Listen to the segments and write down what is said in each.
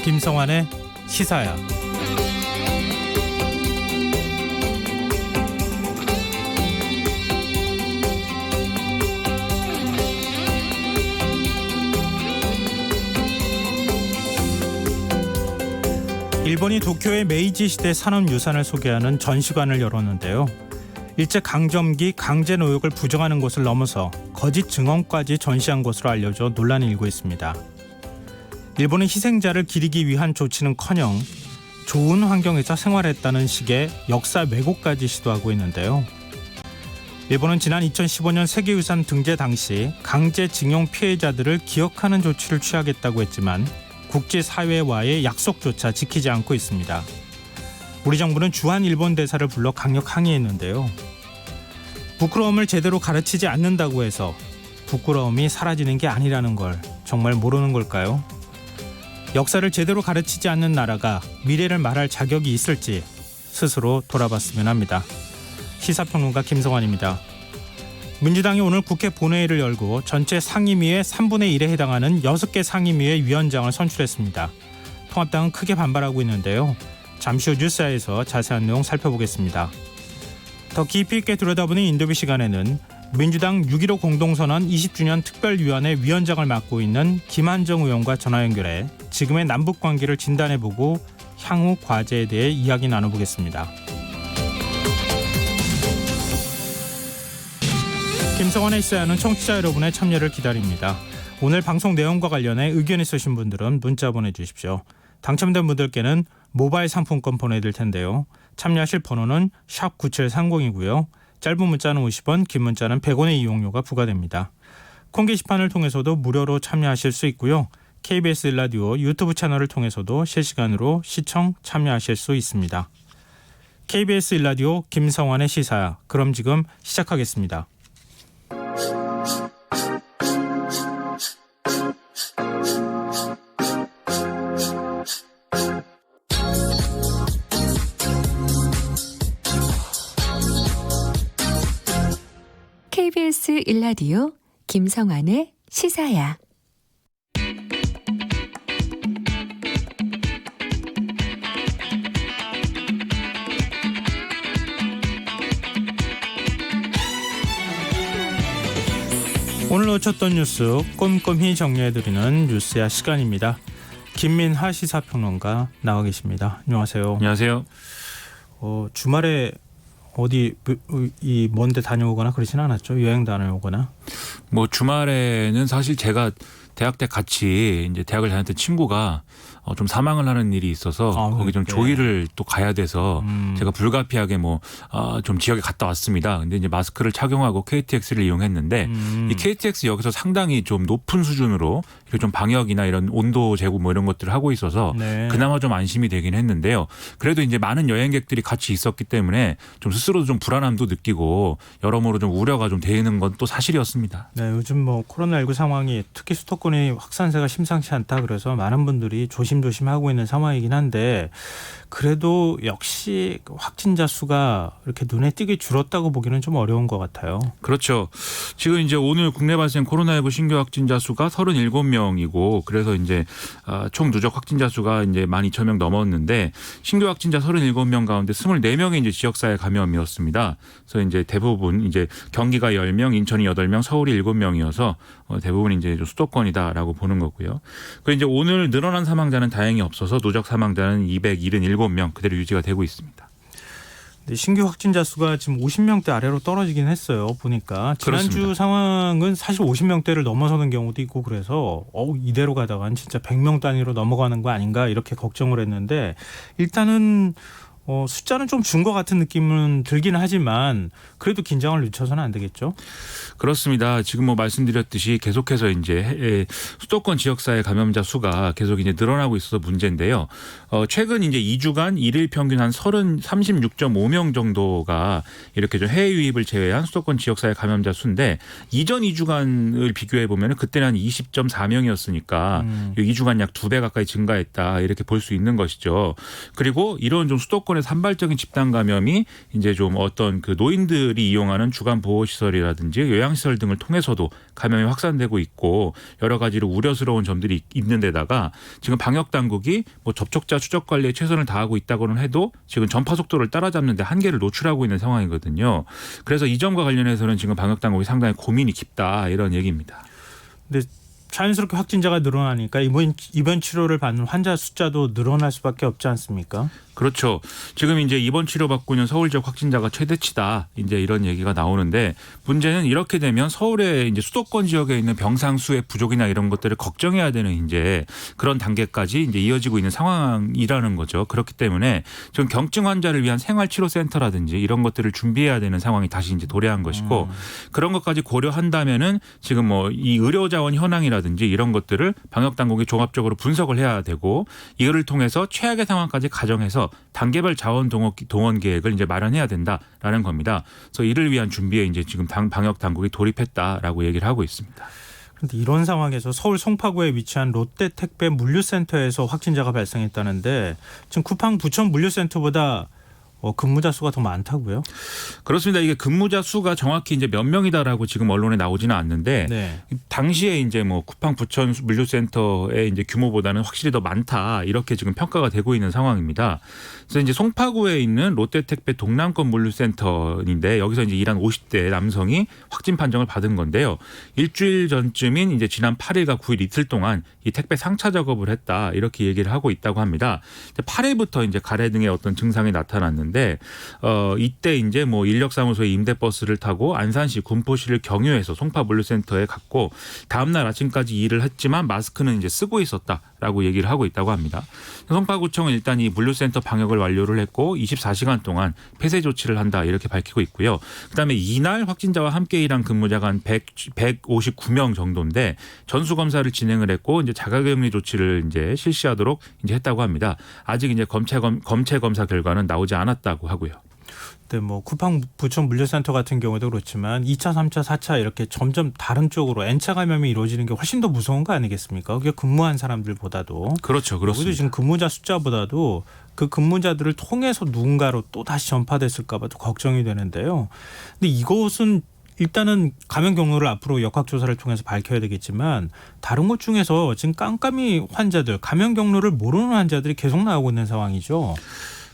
김성환의 시사야. 일본이 도쿄의 메이지 시대 산업유산을 소개하는 전시관을 열었는데요. 일제강점기 강제노역을 부정하는 것을 넘어서 거짓 증언까지 전시한 것으로 알려져 논란이 일고 있습니다. 일본은 희생자를 기리기 위한 조치는커녕 좋은 환경에서 생활했다는 식의 역사 왜곡까지 시도하고 있는데요. 일본은 지난 2015년 세계유산 등재 당시 강제징용 피해자들을 기억하는 조치를 취하겠다고 했지만 국제사회와의 약속조차 지키지 않고 있습니다. 우리 정부는 주한 일본 대사를 불러 강력 항의했는데요. 부끄러움을 제대로 가르치지 않는다고 해서 부끄러움이 사라지는 게 아니라는 걸 정말 모르는 걸까요? 역사를 제대로 가르치지 않는 나라가 미래를 말할 자격이 있을지 스스로 돌아봤으면 합니다. 시사평론가 김성환입니다. 민주당이 오늘 국회 본회의를 열고 전체 상임위의 3분의 1에 해당하는 6개 상임위의 위원장을 선출했습니다. 통합당은 크게 반발하고 있는데요. 잠시 후 뉴스에서 자세한 내용 살펴보겠습니다. 더 깊이 있게 들여다보는 인터뷰 시간에는 민주당 6.15 공동선언 20주년 특별위원회 위원장을 맡고 있는 김한정 의원과 전화 연결해 지금의 남북관계를 진단해보고 향후 과제에 대해 이야기 나눠보겠습니다. 김성환의 시사야는 청취자 여러분의 참여를 기다립니다. 오늘 방송 내용과 관련해 의견 있으신 분들은 문자 보내주십시오. 당첨된 분들께는 모바일 상품권 보내드릴 텐데요. 참여하실 번호는 샵9730이고요. 짧은 문자는 50원, 긴 문자는 100원의 이용료가 부과됩니다. 콩 게시판을 통해서도 무료로 참여하실 수 있고요. KBS 라디오 유튜브 채널을 통해서도 실시간으로 시청 참여하실 수 있습니다. KBS 라디오 김성환의 시사야. 그럼 지금 시작하겠습니다. KBS 1라디오 김성환의 시사야. 오늘 놓쳤던 뉴스 꼼꼼히 정리해드리는 뉴스야 시간입니다. 김민하 시사평론가 나와 계십니다. 안녕하세요. 안녕하세요. 주말에 어디 이 먼데 다녀오거나 그러진 않았죠? 여행 다녀오거나? 뭐 주말에는 사실 제가 대학 때 같이 이제 대학을 다녔던 친구가 좀 사망을 하는 일이 있어서 거기 좀 조의를 또 가야 돼서 제가 불가피하게 좀 지역에 갔다 왔습니다. 근데 이제 마스크를 착용하고 KTX를 이용했는데 이 KTX 역에서 상당히 좀 높은 수준으로 이렇게 좀 방역이나 이런 온도 제고 뭐 이런 것들을 하고 있어서 그나마 좀 안심이 되긴 했는데요. 그래도 이제 많은 여행객들이 같이 있었기 때문에 좀 스스로도 좀 불안함도 느끼고 여러모로 좀 우려가 좀 되는 건 또 사실이었습니다. 네, 요즘 코로나19 상황이 특히 수도권의 확산세가 심상치 않다 그래서 많은 분들이 조심하고 있는 상황이긴 한데 그래도 역시 확진자 수가 이렇게 눈에 띄게 줄었다고 보기는 좀 어려운 것 같아요. 그렇죠. 지금 이제 오늘 국내 발생 코로나19 신규 확진자 수가 37명이고 그래서 이제 총 누적 확진자 수가 이제 12,000명 넘었는데 신규 확진자 37명 가운데 24명이 이제 지역사회 감염이었습니다. 그래서 이제 대부분 이제 경기가 10명, 인천이 8명, 서울이 7명이어서 대부분 이제 수도권이다라고 보는 거고요. 그 이제 오늘 늘어난 사망자는 다행히 없어서 누적 사망자는 277명 그대로 유지가 되고 있습니다. 네, 신규 확진자 수가 지금 50명대 아래로 떨어지긴 했어요. 보니까 지난주 그렇습니다. 상황은 사실 50명대를 넘어서는 경우도 있고 그래서 이대로 가다간 진짜 100명 단위로 넘어가는 거 아닌가 이렇게 걱정을 했는데 일단은 숫자는 좀 준 것 같은 느낌은 들긴 하지만 그래도 긴장을 늦춰서는 안 되겠죠? 그렇습니다. 지금 말씀드렸듯이 계속해서 이제 수도권 지역사회 감염자 수가 계속 이제 늘어나고 있어서 문제인데요. 최근 이제 2주간 일일 평균 한 36.5명 정도가 이렇게 좀 해외 유입을 제외한 수도권 지역사회 감염자 수인데 이전 2주간을 비교해 보면 그때는 한 20.4명이었으니까 2주간 약 2배 가까이 증가했다 이렇게 볼 수 있는 것이죠. 그리고 이런 좀 수도권 수도권의 산발적인 집단 감염이 이제 좀 어떤 그 노인들이 이용하는 주간 보호 시설이라든지 요양시설 등을 통해서도 감염이 확산되고 있고 여러 가지로 우려스러운 점들이 있는 데다가 지금 방역 당국이 뭐 접촉자 추적 관리에 최선을 다하고 있다고는 해도 지금 전파 속도를 따라잡는 데 한계를 노출하고 있는 상황이거든요. 그래서 이 점과 관련해서는 지금 방역 당국이 상당히 고민이 깊다 이런 얘기입니다. 근데 자연스럽게 확진자가 늘어나니까 입원 치료를 받는 환자 숫자도 늘어날 수밖에 없지 않습니까? 그렇죠. 지금 이제 입원 치료받고 있는 서울 지역 확진자가 최대치다. 이제 이런 얘기가 나오는데 문제는 이렇게 되면 서울의 이제 수도권 지역에 있는 병상 수의 부족이나 이런 것들을 걱정해야 되는 이제 그런 단계까지 이제 이어지고 있는 상황이라는 거죠. 그렇기 때문에 지금 경증 환자를 위한 생활치료센터라든지 이런 것들을 준비해야 되는 상황이 다시 이제 도래한 것이고 그런 것까지 고려한다면은 지금 뭐 이 의료 자원 현황이라든지 이런 것들을 방역 당국이 종합적으로 분석을 해야 되고 이거를 통해서 최악의 상황까지 가정해서 단계별 자원 동원 계획을 이제 마련해야 된다라는 겁니다. 그래서 이를 위한 준비에 이제 지금 방역 당국이 돌입했다라고 얘기를 하고 있습니다. 그런데 이런 상황에서 서울 송파구에 위치한 롯데 택배 물류센터에서 확진자가 발생했다는데 지금 쿠팡 부천 물류센터보다 근무자 수가 더 많다고요? 그렇습니다. 이게 근무자 수가 정확히 이제 몇 명이다라고 지금 언론에 나오지는 않는데 네. 당시에 이제 뭐 쿠팡 부천 물류센터의 이제 규모보다는 확실히 더 많다 이렇게 지금 평가가 되고 있는 상황입니다. 그래서 이제 송파구에 있는 롯데택배 동남권 물류센터인데 여기서 이제 일한 50대 남성이 확진 판정을 받은 건데요. 일주일 전쯤인 이제 지난 8일과 9일 이틀 동안 이 택배 상차 작업을 했다 이렇게 얘기를 하고 있다고 합니다. 8일부터 이제 가래 등의 어떤 증상이 나타났는데 이때 이제 뭐 인력사무소의 임대버스를 타고 안산시 군포시를 경유해서 송파 물류센터에 갔고 다음날 아침까지 일을 했지만 마스크는 이제 쓰고 있었다라고 얘기를 하고 있다고 합니다. 송파구청은 일단 이 물류센터 방역을 완료를 했고 24시간 동안 폐쇄 조치를 한다 이렇게 밝히고 있고요. 그다음에 이날 확진자와 함께 일한 근무자가 한 159명 정도인데 전수 검사를 진행을 했고 이제 자가격리 조치를 이제 실시하도록 이제 했다고 합니다. 아직 이제 검체 검사 결과는 나오지 않았다고 하고요. 네, 뭐 쿠팡 부천 물류센터 같은 경우도 그렇지만 2차, 3차, 4차 이렇게 점점 다른 쪽으로 N차 감염이 이루어지는 게 훨씬 더 무서운 거 아니겠습니까? 그게 근무한 사람들보다도. 그렇죠. 그렇습니다. 여기도 지금 근무자 숫자보다도 그 근무자들을 통해서 누군가로 또 다시 전파됐을까 봐도 걱정이 되는데요. 근데 이것은 일단은 감염 경로를 앞으로 역학조사를 통해서 밝혀야 되겠지만 다른 것 중에서 지금 깜깜이 환자들, 감염 경로를 모르는 환자들이 계속 나오고 있는 상황이죠.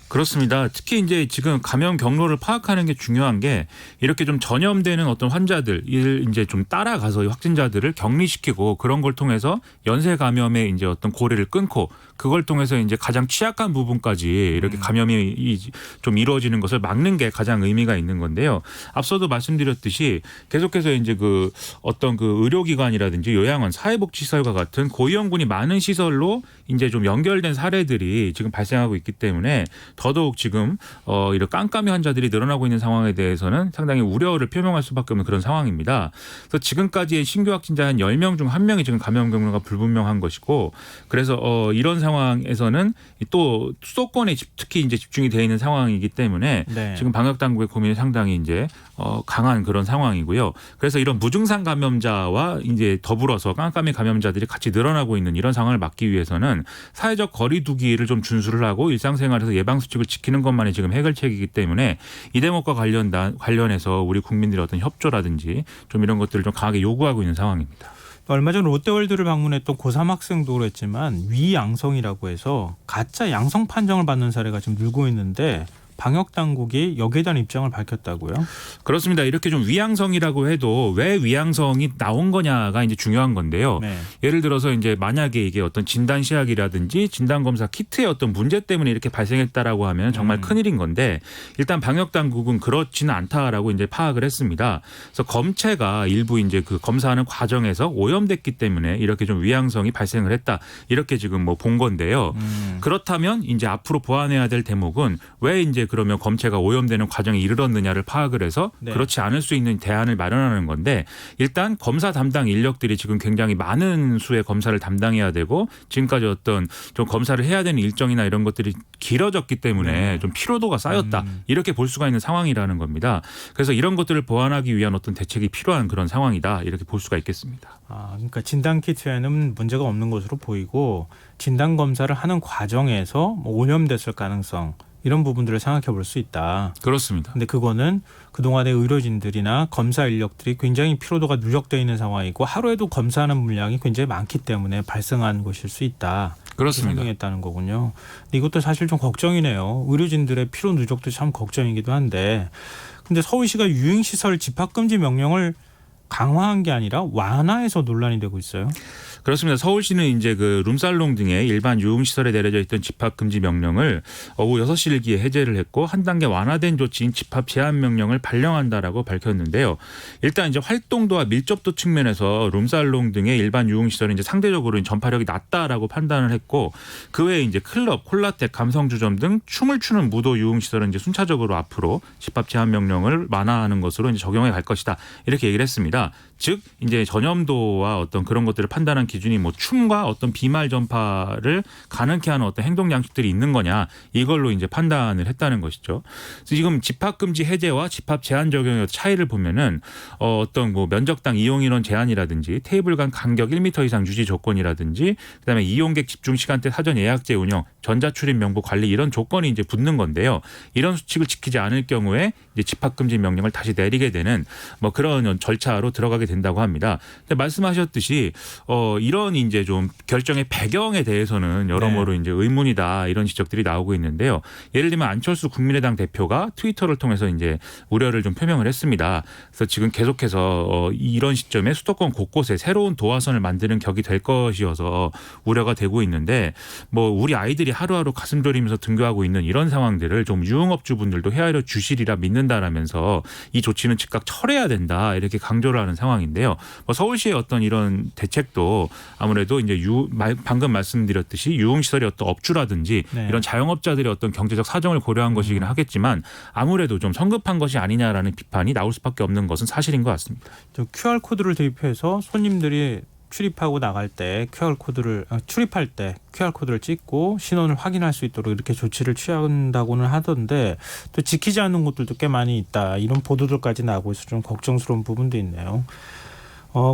그렇습니다. 특히 이제 지금 감염 경로를 파악하는 게 중요한 게 이렇게 좀 전염되는 어떤 환자들을 이제 좀 따라가서 확진자들을 격리시키고 그런 걸 통해서 연쇄 감염의 이제 어떤 고리를 끊고 그걸 통해서 이제 가장 취약한 부분까지 이렇게 감염이 좀 이루어지는 것을 막는 게 가장 의미가 있는 건데요. 앞서도 말씀드렸듯이 계속해서 이제 그 어떤 그 의료기관이라든지 요양원, 사회복지시설과 같은 고위험군이 많은 시설로 이제 좀 연결된 사례들이 지금 발생하고 있기 때문에 더더욱 지금 이런 깜깜이 환자들이 늘어나고 있는 상황에 대해서는 상당히 우려를 표명할 수밖에 없는 그런 상황입니다. 그래서 지금까지의 신규 확진자 한 10명 중 1명이 지금 감염 경로가 불분명한 것이고 그래서 이런 상황에서는 또 수도권에 특히 이제 집중이 되어 있는 상황이기 때문에 네. 지금 방역 당국의 고민이 상당히 이제 강한 그런 상황이고요. 그래서 이런 무증상 감염자와 이제 더불어서 깜깜이 감염자들이 같이 늘어나고 있는 이런 상황을 막기 위해서는 사회적 거리두기를 좀 준수를 하고 일상생활에서 예방 수칙을 지키는 것만이 지금 해결책이기 때문에 이 대목과 관련해서 우리 국민들의 어떤 협조라든지 좀 이런 것들을 좀 강하게 요구하고 있는 상황입니다. 얼마 전 롯데월드를 방문했던 고3 학생도 그랬지만 위양성이라고 해서 가짜 양성 판정을 받는 사례가 지금 늘고 있는데 방역 당국이 여기에 대한 입장을 밝혔다고요? 그렇습니다. 이렇게 좀 위양성이라고 해도 왜 위양성이 나온 거냐가 이제 중요한 건데요. 네. 예를 들어서 이제 만약에 이게 어떤 진단 시약이라든지 진단 검사 키트의 어떤 문제 때문에 이렇게 발생했다라고 하면 정말 큰일인 건데 일단 방역 당국은 그렇지는 않다라고 이제 파악을 했습니다. 그래서 검체가 일부 이제 그 검사하는 과정에서 오염됐기 때문에 이렇게 좀 위양성이 발생을 했다. 이렇게 지금 뭐 본 건데요. 그렇다면 이제 앞으로 보완해야 될 대목은 왜 이제 그러면 검체가 오염되는 과정에 이르렀느냐를 파악을 해서 네. 그렇지 않을 수 있는 대안을 마련하는 건데 일단 검사 담당 인력들이 지금 굉장히 많은 수의 검사를 담당해야 되고 지금까지 어떤 좀 검사를 해야 되는 일정이나 이런 것들이 길어졌기 때문에 좀 피로도가 쌓였다 이렇게 볼 수가 있는 상황이라는 겁니다. 그래서 이런 것들을 보완하기 위한 어떤 대책이 필요한 그런 상황이다 이렇게 볼 수가 있겠습니다. 그러니까 진단 키트에는 문제가 없는 것으로 보이고 진단 검사를 하는 과정에서 뭐 오염됐을 가능성 이런 부분들을 생각해 볼 수 있다. 그렇습니다. 근데 그거는 그동안의 의료진들이나 검사 인력들이 굉장히 피로도가 누적되어 있는 상황이고 하루에도 검사하는 물량이 굉장히 많기 때문에 발생한 것일 수 있다. 그렇습니다. 설명했다는 거군요. 근데 이것도 사실 좀 걱정이네요. 의료진들의 피로 누적도 참 걱정이기도 한데 근데 서울시가 유흥시설 집합금지 명령을 강화한 게 아니라 완화해서 논란이 되고 있어요. 그렇습니다. 서울시는 이제 그 룸살롱 등의 일반 유흥시설에 내려져 있던 집합금지 명령을 오후 6시 일기에 해제를 했고 한 단계 완화된 조치인 집합 제한 명령을 발령한다라고 밝혔는데요. 일단 이제 활동도와 밀접도 측면에서 룸살롱 등의 일반 유흥시설은 이제 상대적으로 전파력이 낮다라고 판단을 했고 그 외에 이제 클럽, 콜라텍, 감성주점 등 춤을 추는 무도 유흥시설은 이제 순차적으로 앞으로 집합 제한 명령을 완화하는 것으로 이제 적용해 갈 것이다. 이렇게 얘기를 했습니다. 즉 이제 전염도와 어떤 그런 것들을 판단한 기준이 뭐 춤과 어떤 비말 전파를 가능케 하는 어떤 행동 양식들이 있는 거냐 이걸로 이제 판단을 했다는 것이죠. 그래서 지금 집합 금지 해제와 집합 제한 적용의 차이를 보면은 어떤 뭐 면적당 이용 인원 제한이라든지 테이블 간 간격 1m 이상 유지 조건이라든지 그다음에 이용객 집중 시간대 사전 예약제 운영, 전자출입 명부 관리 이런 조건이 이제 붙는 건데요. 이런 수칙을 지키지 않을 경우에 이제 집합 금지 명령을 다시 내리게 되는 뭐 그런 절차로 들어가게 된다고 합니다. 근데 말씀하셨듯이 이런 이제 좀 결정의 배경에 대해서는 여러모로 이제 의문이다 이런 지적들이 나오고 있는데요. 예를 들면 안철수 국민의당 대표가 트위터를 통해서 이제 우려를 좀 표명을 했습니다. 그래서 지금 계속해서 이런 시점에 수도권 곳곳에 새로운 도화선을 만드는 격이 될 것이어서 우려가 되고 있는데 뭐 우리 아이들이 하루하루 가슴 졸이면서 등교하고 있는 이런 상황들을 좀 유흥업주분들도 헤아려 주시리라 믿는다라면서 이 조치는 즉각 철회해야 된다 이렇게 강조를 하는 상황인데요. 뭐 서울시의 어떤 이런 대책도 아무래도 이제 방금 말씀드렸듯이 유흥시설의 어떤 업주라든지 네. 이런 자영업자들의 어떤 경제적 사정을 고려한 것이긴 하겠지만 아무래도 좀 성급한 것이 아니냐라는 비판이 나올 수밖에 없는 것은 사실인 것 같습니다. QR코드를 대입해서 손님들이 출입하고 나갈 때 출입할 때 QR코드를 찍고 신원을 확인할 수 있도록 이렇게 조치를 취한다고는 하던데 또 지키지 않는 곳들도 꽤 많이 있다. 이런 보도들까지 나오고 있어서 좀 걱정스러운 부분도 있네요.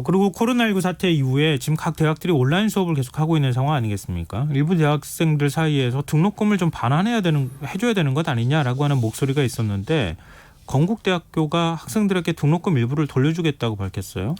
그리고 코로나19 사태 이후에 지금 각 대학들이 온라인 수업을 계속하고 있는 상황 아니겠습니까? 일부 대학생들 사이에서 등록금을 좀 해줘야 되는 것 아니냐라고 하는 목소리가 있었는데 건국대학교가 학생들에게 등록금 일부를 돌려주겠다고 밝혔어요.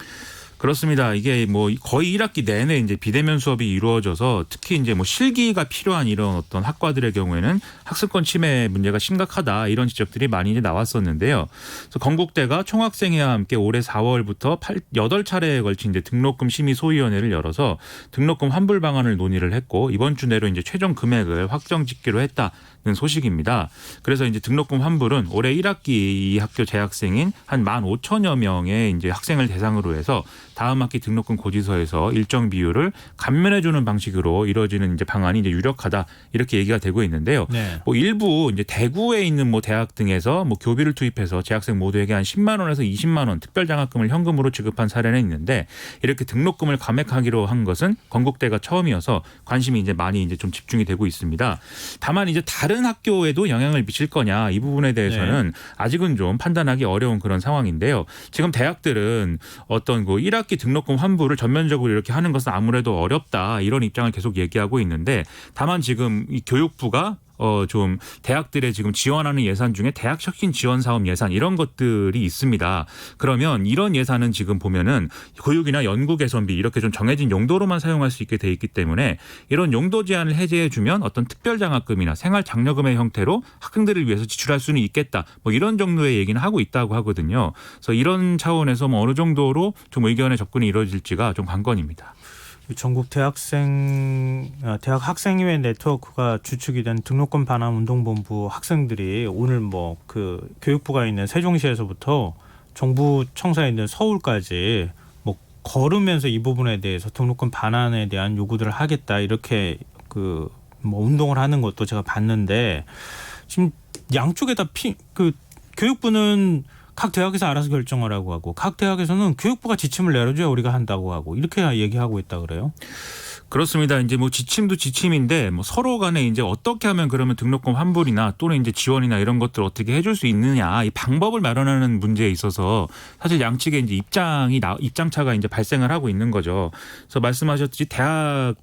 그렇습니다. 이게 뭐 거의 1학기 내내 이제 비대면 수업이 이루어져서 특히 이제 뭐 실기가 필요한 이런 어떤 학과들의 경우에는 학습권 침해 문제가 심각하다 이런 지적들이 많이 이제 나왔었는데요. 그래서 건국대가 총학생회와 함께 올해 4월부터 8차례에 걸친 이제 등록금 심의 소위원회를 열어서 등록금 환불 방안을 논의를 했고 이번 주 내로 이제 최종 금액을 확정 짓기로 했다. 소식입니다. 그래서 이제 등록금 환불은 올해 1학기 이 학교 재학생인 한 15,000여 명의 이제 학생을 대상으로 해서 다음 학기 등록금 고지서에서 일정 비율을 감면해 주는 방식으로 이루어지는 이제 방안이 이제 유력하다 이렇게 얘기가 되고 있는데요. 네. 뭐 일부 이제 대구에 있는 뭐 대학 등에서 뭐 교비를 투입해서 재학생 모두에게 한 10만 원에서 20만 원 특별 장학금을 현금으로 지급한 사례는 있는데 이렇게 등록금을 감액하기로 한 것은 건국대가 처음이어서 관심이 이제 많이 이제 좀 집중이 되고 있습니다. 다만 이제 다른 학교에도 영향을 미칠 거냐 이 부분에 대해서는 아직은 좀 판단하기 어려운 그런 상황인데요. 지금 대학들은 어떤 그 1학기 등록금 환불을 전면적으로 이렇게 하는 것은 아무래도 어렵다 이런 입장을 계속 얘기하고 있는데 다만 지금 이 교육부가 좀 대학들의 지금 지원하는 예산 중에 대학 혁신 지원 사업 예산 이런 것들이 있습니다. 그러면 이런 예산은 지금 보면은 교육이나 연구 개선비 이렇게 좀 정해진 용도로만 사용할 수 있게 돼 있기 때문에 이런 용도 제한을 해제해 주면 어떤 특별 장학금이나 생활 장려금의 형태로 학생들을 위해서 지출할 수는 있겠다. 뭐 이런 정도의 얘기는 하고 있다고 하거든요. 그래서 이런 차원에서 뭐 어느 정도로 좀 의견의 접근이 이루어질지가 좀 관건입니다. 전국 대학 학생회의 네트워크가 주축이 된 등록금 반환 운동본부 학생들이 오늘 뭐 그 교육부가 있는 세종시에서부터 정부 청사에 있는 서울까지 뭐 걸으면서 이 부분에 대해서 등록금 반환에 대한 요구들을 하겠다 이렇게 그 뭐 운동을 하는 것도 제가 봤는데 지금 양쪽에다 교육부는 각 대학에서 알아서 결정하라고 하고 각 대학에서는 교육부가 지침을 내려줘야 우리가 한다고 하고 이렇게 얘기하고 있다 그래요. 그렇습니다. 이제 뭐 지침도 지침인데 뭐 서로 간에 이제 어떻게 하면 그러면 등록금 환불이나 또는 이제 지원이나 이런 것들 어떻게 해줄 수 있느냐 이 방법을 마련하는 문제에 있어서 사실 양측의 이제 입장차가 이제 발생을 하고 있는 거죠. 그래서 말씀하셨듯이 대학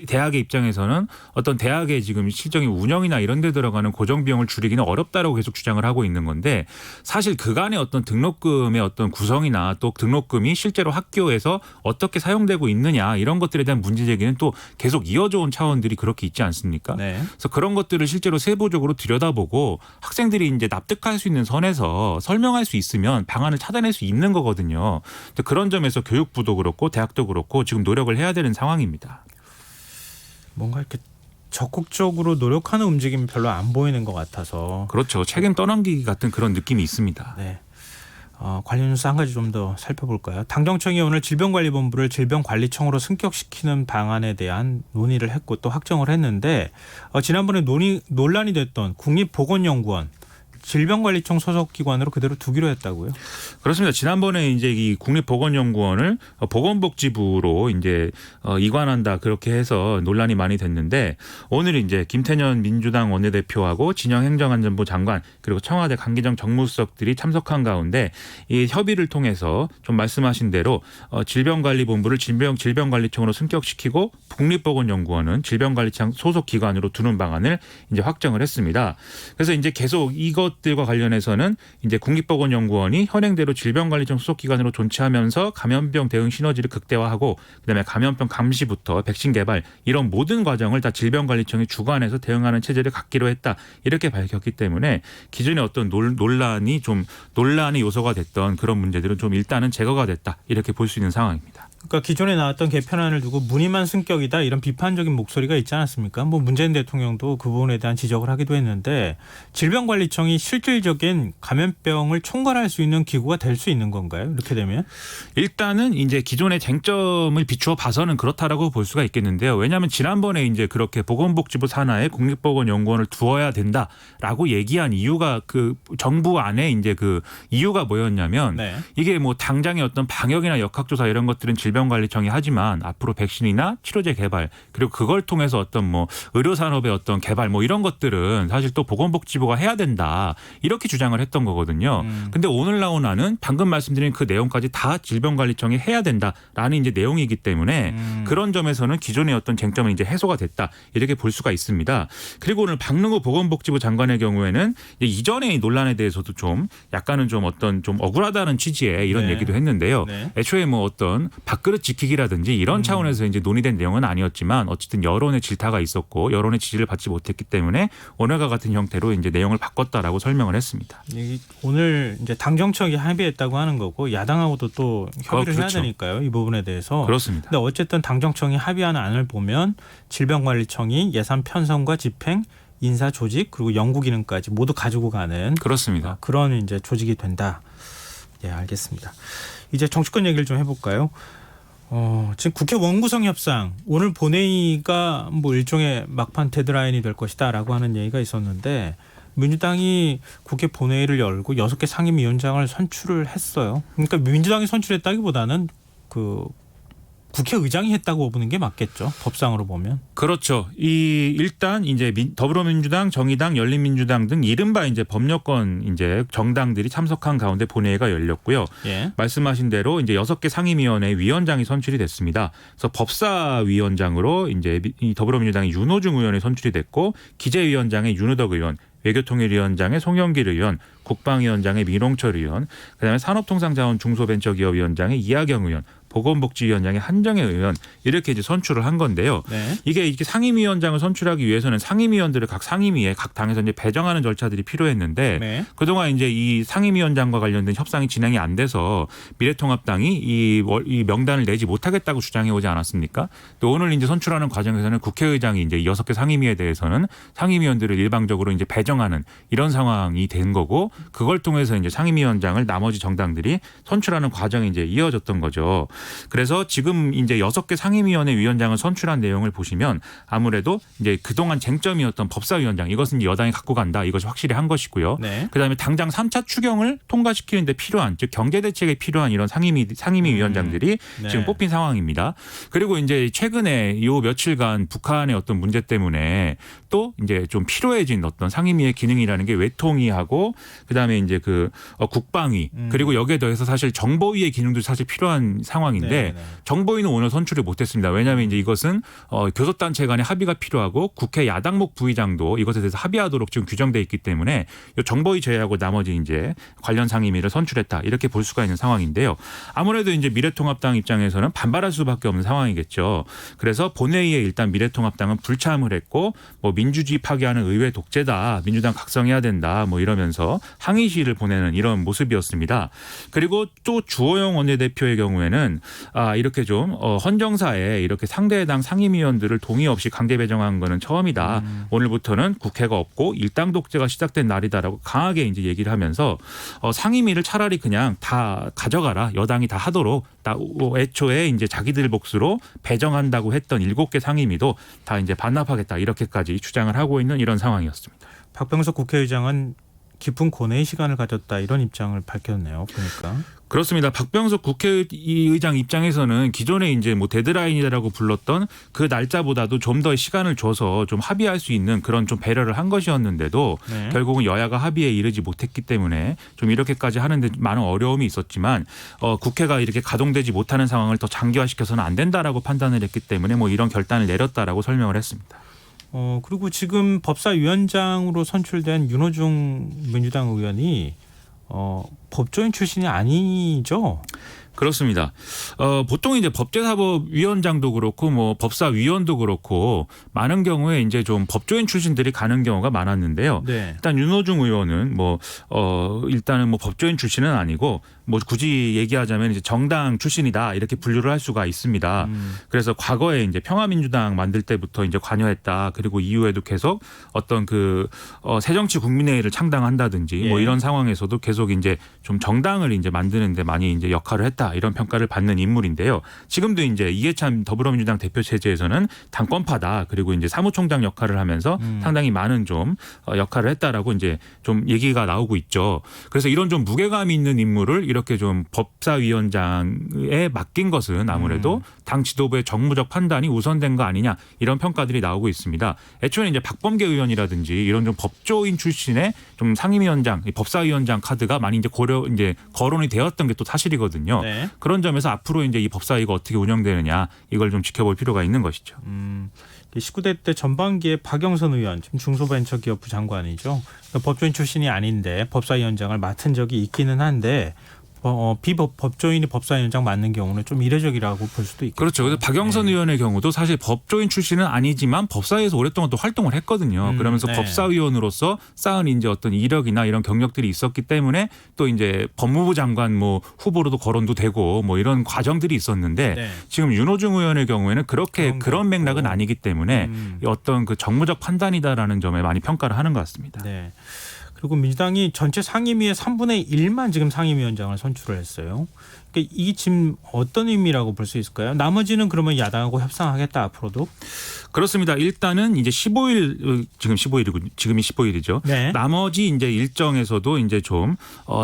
대학의 입장에서는 어떤 대학의 지금 실적인 운영이나 이런 데 들어가는 고정 비용을 줄이기는 어렵다라고 계속 주장을 하고 있는 건데 사실 그간의 어떤 등록금의 어떤 구성이나 또 등록금이 실제로 학교에서 어떻게 사용되고 있느냐 이런 것들에 대한 문제 제기는 또 계속 이어져 온 차원들이 그렇게 있지 않습니까? 네. 그래서 그런 것들을 실제로 세부적으로 들여다보고 학생들이 이제 납득할 수 있는 선에서 설명할 수 있으면 방안을 찾아낼 수 있는 거거든요. 그런 점에서 교육부도 그렇고 대학도 그렇고 지금 노력을 해야 되는 상황입니다. 뭔가 이렇게 적극적으로 노력하는 움직임이 별로 안 보이는 것 같아서. 그렇죠. 책임 떠넘기기 같은 그런 느낌이 있습니다. 네. 관련 뉴스 한 가지 좀 더 살펴볼까요? 당정청이 오늘 질병관리본부를 질병관리청으로 승격시키는 방안에 대한 논의를 했고 또 확정을 했는데 지난번에 논란이 됐던 국립보건연구원 질병관리청 소속 기관으로 그대로 두기로 했다고요? 그렇습니다. 지난번에 이제 이 국립보건연구원을 보건복지부로 이제 이관한다 그렇게 해서 논란이 많이 됐는데 오늘 이제 김태년 민주당 원내대표하고 진영 행정안전부 장관 그리고 청와대 강기정 정무수석들이 참석한 가운데 이 협의를 통해서 좀 말씀하신 대로 질병관리본부를 질병관리청으로 승격시키고 국립보건연구원은 질병관리청 소속 기관으로 두는 방안을 이제 확정을 했습니다. 그래서 이제 계속 이것들과 관련해서는 이제 국립보건연구원이 현행대로 질병관리청 소속기관으로 존치하면서 감염병 대응 시너지를 극대화하고 그다음에 감염병 감시부터 백신 개발 이런 모든 과정을 다 질병관리청이 주관해서 대응하는 체제를 갖기로 했다 이렇게 밝혔기 때문에 기존의 어떤 논란의 요소가 됐던 그런 문제들은 좀 일단은 제거가 됐다 이렇게 볼 수 있는 상황입니다. 그러니까 기존에 나왔던 개편안을 두고 무늬만 승격이다 이런 비판적인 목소리가 있지 않았습니까? 뭐 문재인 대통령도 그 부분에 대한 지적을 하기도 했는데 질병관리청이 실질적인 감염병을 총괄할 수 있는 기구가 될 수 있는 건가요? 이렇게 되면? 일단은 이제 기존의 쟁점을 비추어 봐서는 그렇다라고 볼 수가 있겠는데요. 왜냐하면 지난번에 이제 그렇게 보건복지부 산하에 국립보건연구원을 두어야 된다라고 얘기한 이유가 그 정부 안에 이제 그 이유가 뭐였냐면 네. 이게 뭐 당장의 어떤 방역이나 역학조사 이런 것들은 질병관리청이 하지만 앞으로 백신이나 치료제 개발 그리고 그걸 통해서 어떤 뭐 의료산업의 어떤 개발 뭐 이런 것들은 사실 또 보건복지부가 해야 된다 이렇게 주장을 했던 거거든요. 근데 오늘 나온 안은 방금 말씀드린 그 내용까지 다 질병관리청이 해야 된다라는 이제 내용이기 때문에 그런 점에서는 기존의 어떤 쟁점은 이제 해소가 됐다 이렇게 볼 수가 있습니다. 그리고 오늘 박능호 보건복지부 장관의 경우에는 이전의 논란에 대해서도 좀 약간은 좀 어떤 좀 억울하다는 취지의 이런 네. 얘기도 했는데요. 네. 애초에 뭐 어떤 밥그릇 지키기라든지 이런 차원에서 이제 논의된 내용은 아니었지만 어쨌든 여론의 질타가 있었고 여론의 지지를 받지 못했기 때문에 오늘과 같은 형태로 이제 내용을 바꿨다라고 설명을 했습니다. 오늘 이제 당정청이 합의했다고 하는 거고 야당하고도 또 협의를 그렇죠. 해야 되니까요. 이 부분에 대해서. 그렇습니다. 근데 어쨌든 당정청이 합의하는 안을 보면 질병관리청이 예산 편성과 집행, 인사 조직 그리고 연구 기능까지 모두 가지고 가는 그렇습니다. 그런 이제 조직이 된다. 예, 알겠습니다. 이제 정치권 얘기를 좀 해볼까요? 지금 국회 원구성 협상 오늘 본회의가 뭐 일종의 막판 데드라인이 될 것이다라고 하는 얘기가 있었는데 민주당이 국회 본회의를 열고 6개 상임위원장을 선출을 했어요. 그러니까 민주당이 선출했다기보다는 그 국회의장이 했다고 보는 게 맞겠죠. 법상으로 보면. 그렇죠. 일단 이제 더불어민주당, 정의당, 열린민주당 등 이른바 이제 법여권 이제 정당들이 참석한 가운데 본회의가 열렸고요. 예. 말씀하신 대로 이제 6개 상임위원회 위원장이 선출이 됐습니다. 그래서 법사위원장으로 이제 더불어민주당의 윤호중 의원이 선출이 됐고 기재위원장의 윤우덕 의원, 외교통일위원장의 송영길 의원, 국방위원장의 민홍철 의원, 그다음에 산업통상자원 중소벤처기업위원장의 이하경 의원, 보건복지위원장의 한정혜 의원 이렇게 이제 선출을 한 건데요. 네. 이게 이렇게 상임위원장을 선출하기 위해서는 상임위원들을 각 상임위에 각 당에서 이제 배정하는 절차들이 필요했는데 네. 그동안 이제 이 상임위원장과 관련된 협상이 진행이 안 돼서 미래통합당이 이 명단을 내지 못하겠다고 주장해 오지 않았습니까? 또 오늘 이제 선출하는 과정에서는 국회의장이 이제 6개 상임위에 대해서는 상임위원들을 일방적으로 이제 배정하는 이런 상황이 된 거고 그걸 통해서 이제 상임위원장을 나머지 정당들이 선출하는 과정이 이제 이어졌던 거죠. 그래서 지금 이제 6개 상임위원회 위원장을 선출한 내용을 보시면 아무래도 이제 그동안 쟁점이었던 법사위원장 이것은 여당이 갖고 간다. 이것이 확실히 한 것이고요. 네. 그다음에 당장 3차 추경을 통과시키는 데 필요한 즉 경제대책에 필요한 이런 상임위 위원장들이 네. 지금 뽑힌 상황입니다. 그리고 이제 최근에 요 며칠간 북한의 어떤 문제 때문에 또 이제 좀 필요해진 어떤 상임위의 기능이라는 게 외통위하고 그다음에 이제 그 국방위 그리고 여기에 더해서 사실 정보위의 기능도 사실 필요한 상황 상황인데 네. 정보위는 오늘 선출을 못했습니다. 왜냐하면 이제 이것은 교섭단체 간의 합의가 필요하고 국회 야당목 부의장도 이것에 대해서 합의하도록 지금 규정돼 있기 때문에 이 정보위 제외하고 나머지 이제 관련 상임위를 선출했다 이렇게 볼 수가 있는 상황인데요. 아무래도 이제 미래통합당 입장에서는 반발할 수밖에 없는 상황이겠죠. 그래서 본회의에 일단 미래통합당은 불참을 했고 뭐 민주주의 파괴하는 의회 독재다, 민주당 각성해야 된다, 뭐 이러면서 항의 시위를 보내는 이런 모습이었습니다. 그리고 또 주호영 원내대표의 경우에는 이렇게 좀 헌정사에 이렇게 상대 당 상임위원들을 동의 없이 강제 배정한 거는 처음이다. 오늘부터는 국회가 없고 일당 독재가 시작된 날이다라고 강하게 이제 얘기를 하면서 상임위를 차라리 그냥 다 가져가라, 여당이 다 하도록 애초에 이제 자기들 몫으로 배정한다고 했던 7개 상임위도 다 이제 반납하겠다 이렇게까지 주장을 하고 있는 이런 상황이었습니다. 박병석 국회의장은 깊은 고뇌의 시간을 가졌다 이런 입장을 밝혔네요. 보니까. 그렇습니다. 박병석 국회의장 입장에서는 기존에 이제 뭐 데드라인이라고 불렀던 그 날짜보다도 좀 더 시간을 줘서 좀 합의할 수 있는 그런 좀 배려를 한 것이었는데도 네. 결국은 여야가 합의에 이르지 못했기 때문에 좀 이렇게까지 하는데 많은 어려움이 있었지만 국회가 이렇게 가동되지 못하는 상황을 더 장기화시켜서는 안 된다라고 판단을 했기 때문에 뭐 이런 결단을 내렸다라고 설명을 했습니다. 그리고 지금 법사위원장으로 선출된 윤호중 민주당 의원이 법조인 출신이 아니죠? 그렇습니다. 보통 이제 법제사법위원장도 그렇고 뭐 법사위원도 그렇고 많은 경우에 이제 좀 법조인 출신들이 가는 경우가 많았는데요. 네. 일단 윤호중 의원은 일단은 뭐 법조인 출신은 아니고 뭐 굳이 얘기하자면 이제 정당 출신이다 이렇게 분류를 할 수가 있습니다. 그래서 과거에 이제 평화민주당 만들 때부터 이제 관여했다. 그리고 이후에도 계속 어떤 새정치국민회의를 창당한다든지 뭐 예. 이런 상황에서도 계속 이제 좀 정당을 이제 만드는데 많이 이제 역할을 했다. 이런 평가를 받는 인물인데요. 지금도 이제 이해찬 더불어민주당 대표 체제에서는 당권파다. 그리고 이제 사무총장 역할을 하면서 상당히 많은 좀 역할을 했다라고 이제 좀 얘기가 나오고 있죠. 그래서 이런 좀 무게감 있는 인물을 이렇게 좀 법사위원장에 맡긴 것은 아무래도 당 지도부의 정무적 판단이 우선된 거 아니냐 이런 평가들이 나오고 있습니다. 애초에 이제 박범계 의원이라든지 이런 좀 법조인 출신의 좀 상임위원장, 법사위원장 카드가 많이 이제 거론이 되었던 게 또 사실이거든요. 네. 그런 점에서 앞으로 이제 이 법사위가 어떻게 운영되느냐 이걸 좀 지켜볼 필요가 있는 것이죠. 19대 때 전반기에 박영선 의원, 지금 중소벤처기업부 장관이죠. 그러니까 법조인 출신이 아닌데 법사위원장을 맡은 적이 있기는 한데 비법조인이 법사위원장 맡는 경우는 좀 이례적이라고 볼 수도 있겠죠. 그렇죠. 그래서 박영선 의원의 경우도 사실 법조인 출신은 아니지만 법사위에서 오랫동안 또 활동을 했거든요. 그러면서 네. 법사위원으로서 쌓은 이제 어떤 이력이나 이런 경력들이 있었기 때문에 또 이제 법무부 장관 뭐 후보로도 거론도 되고 뭐 이런 과정들이 있었는데 네. 지금 윤호중 의원의 경우에는 그렇게 그런 그런 맥락은 없고. 아니기 때문에 어떤 그 정무적 판단이다라는 점에 많이 평가를 하는 것 같습니다. 네. 그리고 민주당이 전체 상임위의 3분의 1만 지금 상임위원장을 선출을 했어요. 그러니까 이게 지금 어떤 의미라고 볼 수 있을까요? 나머지는 그러면 야당하고 협상하겠다 앞으로도? 그렇습니다. 일단은 이제 15일 지금이 15일이죠. 네. 나머지 이제 일정에서도 이제 좀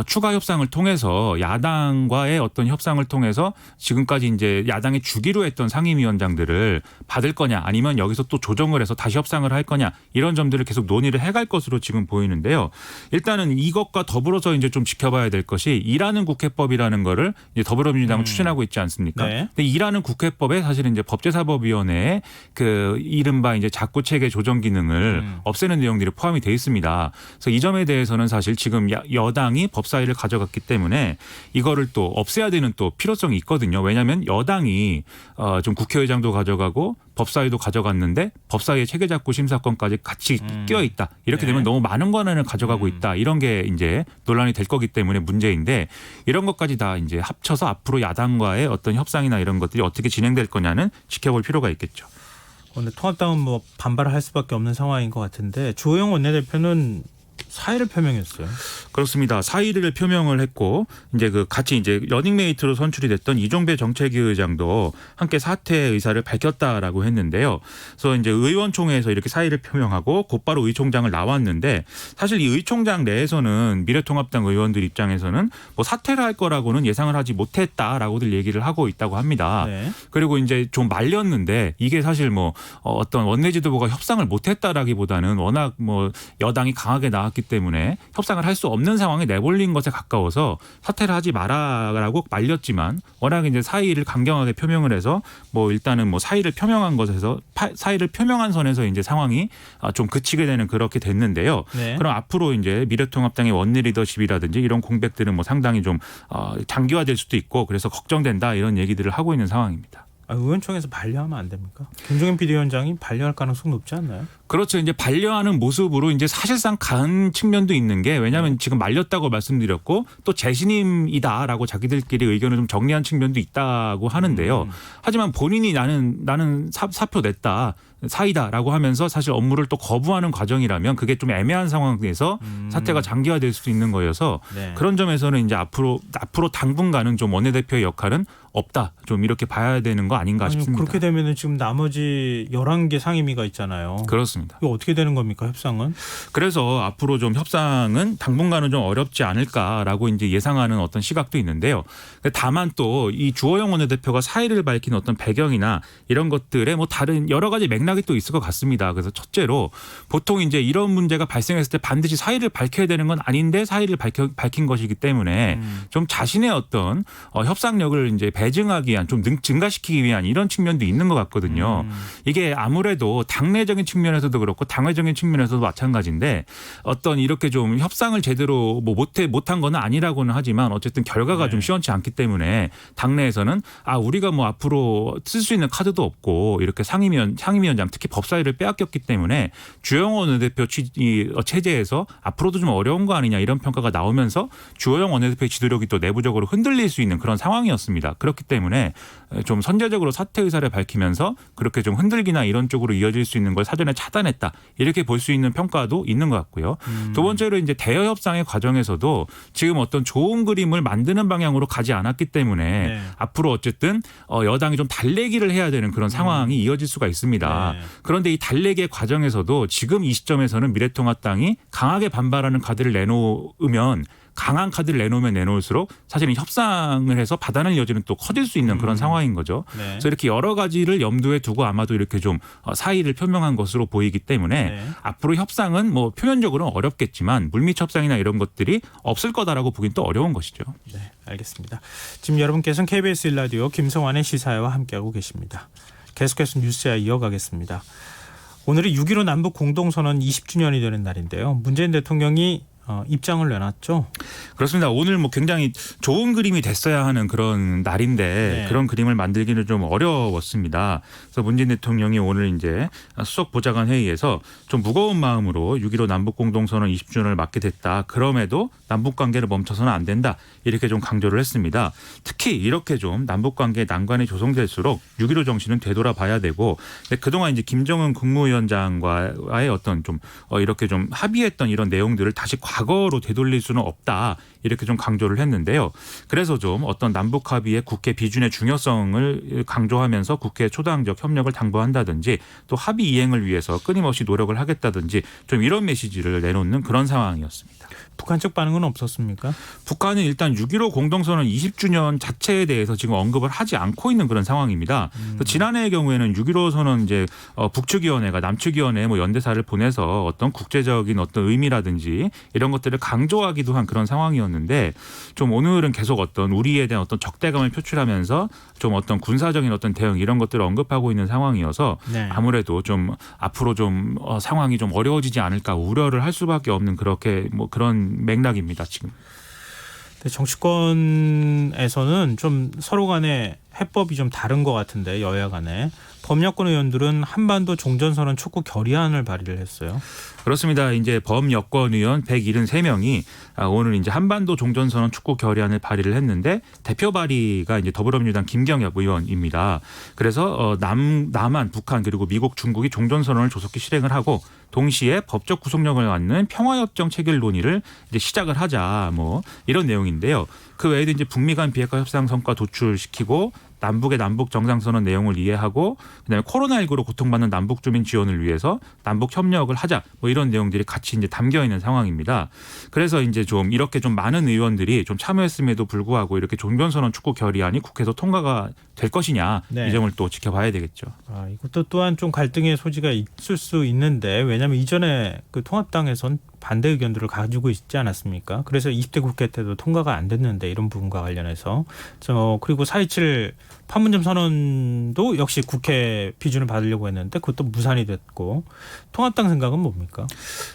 추가 협상을 통해서 야당과의 어떤 협상을 통해서 지금까지 이제 야당이 주기로 했던 상임위원장들을 받을 거냐 아니면 여기서 또 조정을 해서 다시 협상을 할 거냐 이런 점들을 계속 논의를 해갈 것으로 지금 보이는데요. 일단은 이것과 더불어서 이제 좀 지켜봐야 될 것이 일하는 국회법이라는 거를 이제 더불어민주당은 추진하고 있지 않습니까? 네. 근데 일하는 국회법에 사실은 이제 법제사법위원회에 이른바 이제 작구 체계 조정 기능을 없애는 내용들이 포함이 돼 있습니다. 그래서 이 점에 대해서는 사실 지금 여당이 법사위를 가져갔기 때문에 이거를 또 없애야 되는 또 필요성이 있거든요. 왜냐하면 여당이 좀 국회의장도 가져가고 법사위도 가져갔는데 법사위의 체계작구 심사권까지 같이 끼어 있다. 이렇게 네. 되면 너무 많은 권한을 가져가고 있다. 이런 게 이제 논란이 될 거기 때문에 문제인데 이런 것까지 다 이제 합쳐서 앞으로 야당과의 어떤 협상이나 이런 것들이 어떻게 진행될 거냐는 지켜볼 필요가 있겠죠. 근데 통합당은 뭐 반발을 할 수밖에 없는 상황인 것 같은데 주호영 원내대표는 사의를 표명했어요. 그렇습니다. 사의를 표명을 했고 이제 같이 이제 러닝메이트로 선출이 됐던 이종배 정책위 의장도 함께 사퇴 의사를 밝혔다라고 했는데요. 그래서 이제 의원총회에서 이렇게 사의를 표명하고 곧바로 의총장을 나왔는데 사실 이 의총장 내에서는 미래통합당 의원들 입장에서는 뭐 사퇴를 할 거라고는 예상을 하지 못했다라고들 얘기를 하고 있다고 합니다. 네. 그리고 이제 좀 말렸는데 이게 사실 뭐 어떤 원내 지도부가 협상을 못했다라기보다는 워낙 뭐 여당이 강하게 나왔기 때문에 협상을 할 수 없는 상황에 내몰린 것에 가까워서 사퇴를 하지 마라라고 말렸지만 워낙 이제 사의를 강경하게 표명을 해서 뭐 일단은 뭐 사의를 표명한 것에서 사의를 표명한 선에서 이제 상황이 좀 그치게 되는 그렇게 됐는데요. 네. 그럼 앞으로 이제 미래통합당의 원내 리더십이라든지 이런 공백들은 뭐 상당히 좀 장기화될 수도 있고 그래서 걱정된다 이런 얘기들을 하고 있는 상황입니다. 의원총회에서 반려하면 안 됩니까? 김종인 비대위원장이 반려할 가능성 높지 않나요? 그렇죠. 이제 반려하는 모습으로 이제 사실상 간 측면도 있는 게 왜냐하면 지금 말렸다고 말씀드렸고 또 재신임이다라고 자기들끼리 의견을 좀 정리한 측면도 있다고 하는데요. 하지만 본인이 나는 사표 냈다. 사이다라고 하면서 사실 업무를 또 거부하는 과정이라면 그게 좀 애매한 상황에서 사태가 장기화될 수도 있는 거여서 네. 그런 점에서는 이제 앞으로 당분간은 좀 원내대표의 역할은 없다. 좀 이렇게 봐야 되는 거 아닌가 싶습니다. 그렇게 되면은 지금 나머지 11개 상임위가 있잖아요. 그렇습니다. 이거 어떻게 되는 겁니까, 협상은? 그래서 앞으로 좀 협상은 당분간은 좀 어렵지 않을까라고 이제 예상하는 어떤 시각도 있는데요. 다만 또 이 주호영 원내대표가 사의를 밝힌 어떤 배경이나 이런 것들에 뭐 다른 여러 가지 맥락이 또 있을 것 같습니다. 그래서 첫째로 보통 이제 이런 문제가 발생했을 때 반드시 사의를 밝혀야 되는 건 아닌데 사의를 밝힌 것이기 때문에 좀 자신의 어떤 협상력을 이제 배증하기 위한 좀 증가시키기 위한 이런 측면도 있는 것 같거든요. 이게 아무래도 당내적인 측면에서도 그렇고 당외적인 측면에서도 마찬가지인데 어떤 이렇게 좀 협상을 제대로 뭐 못한 건 아니라고는 하지만 어쨌든 결과가 좀 시원치 않기 때문에 당내에서는 우리가 뭐 앞으로 쓸 수 있는 카드도 없고 이렇게 상임위원장 특히 법사위를 빼앗겼기 때문에 주호영 원내대표 체제에서 앞으로도 좀 어려운 거 아니냐 이런 평가가 나오면서 주호영 원내대표의 지도력이 또 내부적으로 흔들릴 수 있는 그런 상황이었습니다. 그렇기 때문에 좀 선제적으로 사퇴 의사를 밝히면서 그렇게 좀 흔들기나 이런 쪽으로 이어질 수 있는 걸 사전에 차단했다. 이렇게 볼 수 있는 평가도 있는 것 같고요. 두 번째로 이제 대여 협상의 과정에서도 지금 어떤 좋은 그림을 만드는 방향으로 가지 않았기 때문에 앞으로 어쨌든 여당이 좀 달래기를 해야 되는 그런 상황이 이어질 수가 있습니다. 그런데 이 달래기의 과정에서도 지금 이 시점에서는 미래통합당이 강하게 반발하는 카드를 내놓으면 강한 카드를 내놓을수록 사실은 협상을 해서 받아낼 여지는 또 커질 수 있는 그런 상황인 거죠. 그래서 이렇게 여러 가지를 염두에 두고 아마도 이렇게 좀 사의를 표명한 것으로 보이기 때문에 앞으로 협상은 뭐 표면적으로는 어렵겠지만 물밑 협상이나 이런 것들이 없을 거다라고 보긴 또 어려운 것이죠. 네, 알겠습니다. 지금 여러분께서는 KBS 1라디오 김성환의 시사회와 함께하고 계십니다. 계속해서 뉴스야 이어가겠습니다. 오늘이 6.15 남북 공동선언 20주년이 되는 날인데요. 문재인 대통령이 입장을 내놨죠. 그렇습니다. 오늘 뭐 굉장히 좋은 그림이 됐어야 하는 그런 날인데 그런 그림을 만들기는 좀 어려웠습니다. 그래서 문재인 대통령이 오늘 이제 수석 보좌관 회의에서 좀 무거운 마음으로 6.15 남북 공동선언 20주년을 맞게 됐다. 그럼에도 남북 관계를 멈춰서는 안 된다. 이렇게 좀 강조를 했습니다. 특히 이렇게 좀 남북 관계에 난관이 조성될수록 6.15 정신은 되돌아봐야 되고 그동안 이제 김정은 국무위원장과의 어떤 좀 이렇게 좀 합의했던 이런 내용들을 다시 과거로 되돌릴 수는 없다. 이렇게 좀 강조를 했는데요. 그래서 좀 어떤 남북 합의의 국회 비준의 중요성을 강조하면서 국회 초당적 협력을 당부한다든지 또 합의 이행을 위해서 끊임없이 노력을 하겠다든지 좀 이런 메시지를 내놓는 그런 상황이었습니다. 북한 측 반응은 없었습니까? 북한은 일단 6.15 공동선언 20주년 자체에 대해서 지금 언급을 하지 않고 있는 그런 상황입니다. 지난해의 경우에는 6.15 선언 이제 북측위원회가 남측위원회에 뭐 연대사를 보내서 어떤 국제적인 어떤 의미라든지 이런 것들을 강조하기도 한 그런 상황이었는데 좀 오늘은 계속 어떤 우리에 대한 어떤 적대감을 표출하면서 좀 어떤 군사적인 어떤 대응 이런 것들을 언급하고 있는 상황이어서 아무래도 좀 앞으로 좀 상황이 좀 어려워지지 않을까 우려를 할 수밖에 없는 그렇게 뭐 그런 맥락입니다 지금. 정치권에서는 좀 서로 간에 해법이 좀 다른 것 같은데 여야 간에 범여권 의원들은 한반도 종전선언 촉구 결의안을 발의를 했어요. 그렇습니다. 이제 범여권 의원 173명이 오늘 이제 한반도 종전선언 촉구 결의안을 발의를 했는데 대표 발의가 이제 더불어민주당 김경엽 의원입니다. 그래서 남한, 북한 그리고 미국, 중국이 종전선언을 조속히 실행을 하고 동시에 법적 구속력을 갖는 평화협정 체결 논의를 이제 시작을 하자 뭐 이런 내용인데요. 그 외에도 이제 북미 간 비핵화 협상 성과 도출시키고 남북의 남북 정상선언 내용을 이해하고 그다음에 코로나19로 고통받는 남북 주민 지원을 위해서 남북 협력을 하자 뭐 이런 내용들이 같이 이제 담겨 있는 상황입니다. 그래서 이제 좀 이렇게 좀 많은 의원들이 좀 참여했음에도 불구하고 이렇게 종전선언 촉구 결의안이 국회에서 통과가 될 것이냐 이 점을 또 지켜봐야 되겠죠. 이것도 또한 좀 갈등의 소지가 있을 수 있는데 왜냐하면 이전에 그 통합당에선 반대 의견들을 가지고 있지 않았습니까? 그래서 20대 국회 때도 통과가 안 됐는데 이런 부분과 관련해서 그리고 4.27 판문점 선언도 역시 국회 비준을 받으려고 했는데 그것도 무산이 됐고 통합당 생각은 뭡니까?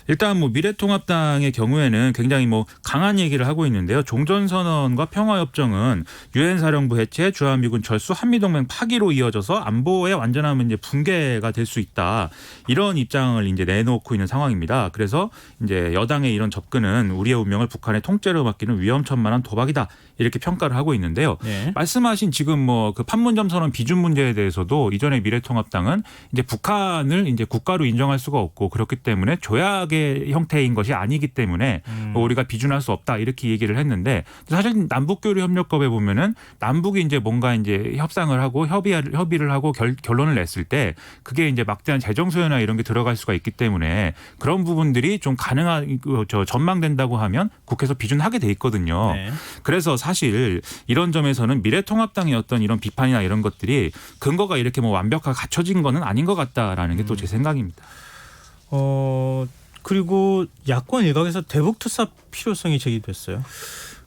일단 뭐 미래통합당의 경우에는 굉장히 뭐 강한 얘기를 하고 있는데요. 종전선언과 평화협정은 유엔 사령부 해체, 주한미군 철수, 한미동맹 파기로 이어져서 안보의 완전한 이제 붕괴가 될 수 있다. 이런 입장을 이제 내놓고 있는 상황입니다. 그래서 이제 여당의 이런 접근은 우리의 운명을 북한의 통째로 맡기는 위험천만한 도박이다. 이렇게 평가를 하고 있는데요. 네. 말씀하신 지금 뭐 그 판문점 선언 비준 문제에 대해서도 이전에 미래통합당은 이제 북한을 이제 국가로 인정할 수가 없고 그렇기 때문에 조약의 형태인 것이 아니기 때문에 우리가 비준할 수 없다 이렇게 얘기를 했는데 사실 남북교류협력법에 보면은 남북이 이제 뭔가 이제 협상을 하고 협의를 하고 결론을 냈을 때 그게 이제 막대한 재정 수요나 이런 게 들어갈 수가 있기 때문에 그런 부분들이 좀 전망된다고 하면 국회에서 비준하게 돼 있거든요. 네. 그래서 사실 이런 점에서는 미래통합당의 어떤 이런 비판이나 이런 것들이 근거가 이렇게 뭐 완벽하게 갖춰진 거는 아닌 것 같다라는 게 또 제 생각입니다. 그리고 야권 일각에서 대북 투사 필요성이 제기됐어요.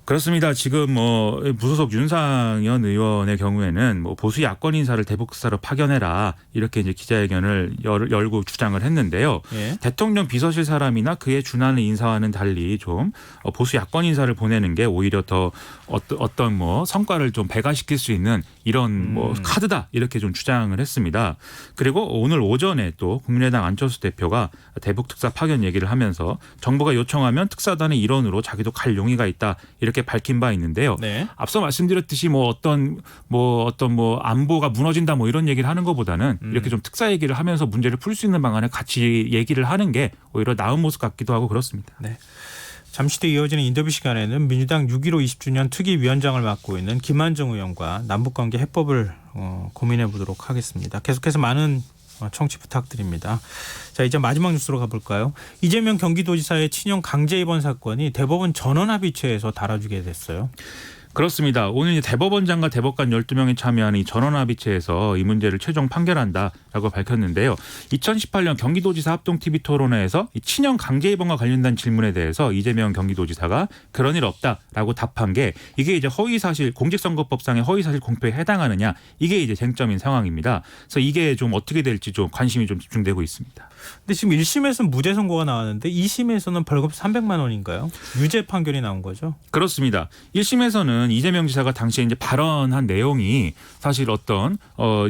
그렇습니다. 지금 뭐 무소속 윤상현 의원의 경우에는 뭐 보수 야권 인사를 대북 투사로 파견해라 이렇게 이제 기자회견을 열고 주장을 했는데요. 예. 대통령 비서실 사람이나 그에 준하는 인사와는 달리 좀 보수 야권 인사를 보내는 게 오히려 더 어떤 뭐 성과를 좀 배가시킬 수 있는 이런 뭐 카드다 이렇게 좀 주장을 했습니다. 그리고 오늘 오전에 또 국민의당 안철수 대표가 대북 특사 파견 얘기를 하면서 정부가 요청하면 특사단의 일원으로 자기도 갈 용의가 있다 이렇게 밝힌 바 있는데요. 네. 앞서 말씀드렸듯이 어떤 안보가 무너진다 뭐 이런 얘기를 하는 것보다는 이렇게 좀 특사 얘기를 하면서 문제를 풀 수 있는 방안을 같이 얘기를 하는 게 오히려 나은 모습 같기도 하고 그렇습니다. 네. 잠시 뒤에 이어지는 인터뷰 시간에는 민주당 6.15 20주년 특위위원장을 맡고 있는 김한정 의원과 남북관계 해법을 고민해 보도록 하겠습니다. 계속해서 많은 청취 부탁드립니다. 자, 이제 마지막 뉴스로 가볼까요? 이재명 경기도지사의 친형 강제 입원 사건이 대법원 전원합의체에서 다뤄지게 됐어요. 그렇습니다. 오늘 대법원장과 대법관 12명이 참여하는 이 전원합의체에서 이 문제를 최종 판결한다라고 밝혔는데요. 2018년 경기도지사 합동 TV 토론회에서 이 친형 강제 입원과 관련된 질문에 대해서 이재명 경기도지사가 그런 일 없다라고 답한 게 이게 이제 허위사실 공직선거법상의 허위사실 공표에 해당하느냐 이게 이제 쟁점인 상황입니다. 그래서 이게 좀 어떻게 될지 좀 관심이 좀 집중되고 있습니다. 근데 지금 1심에서는 무죄 선고가 나왔는데 2심에서는 벌금 300만 원인가요? 유죄 판결이 나온 거죠? 그렇습니다. 1심에서는 이재명 지사가 당시에 이제 발언한 내용이 사실 어떤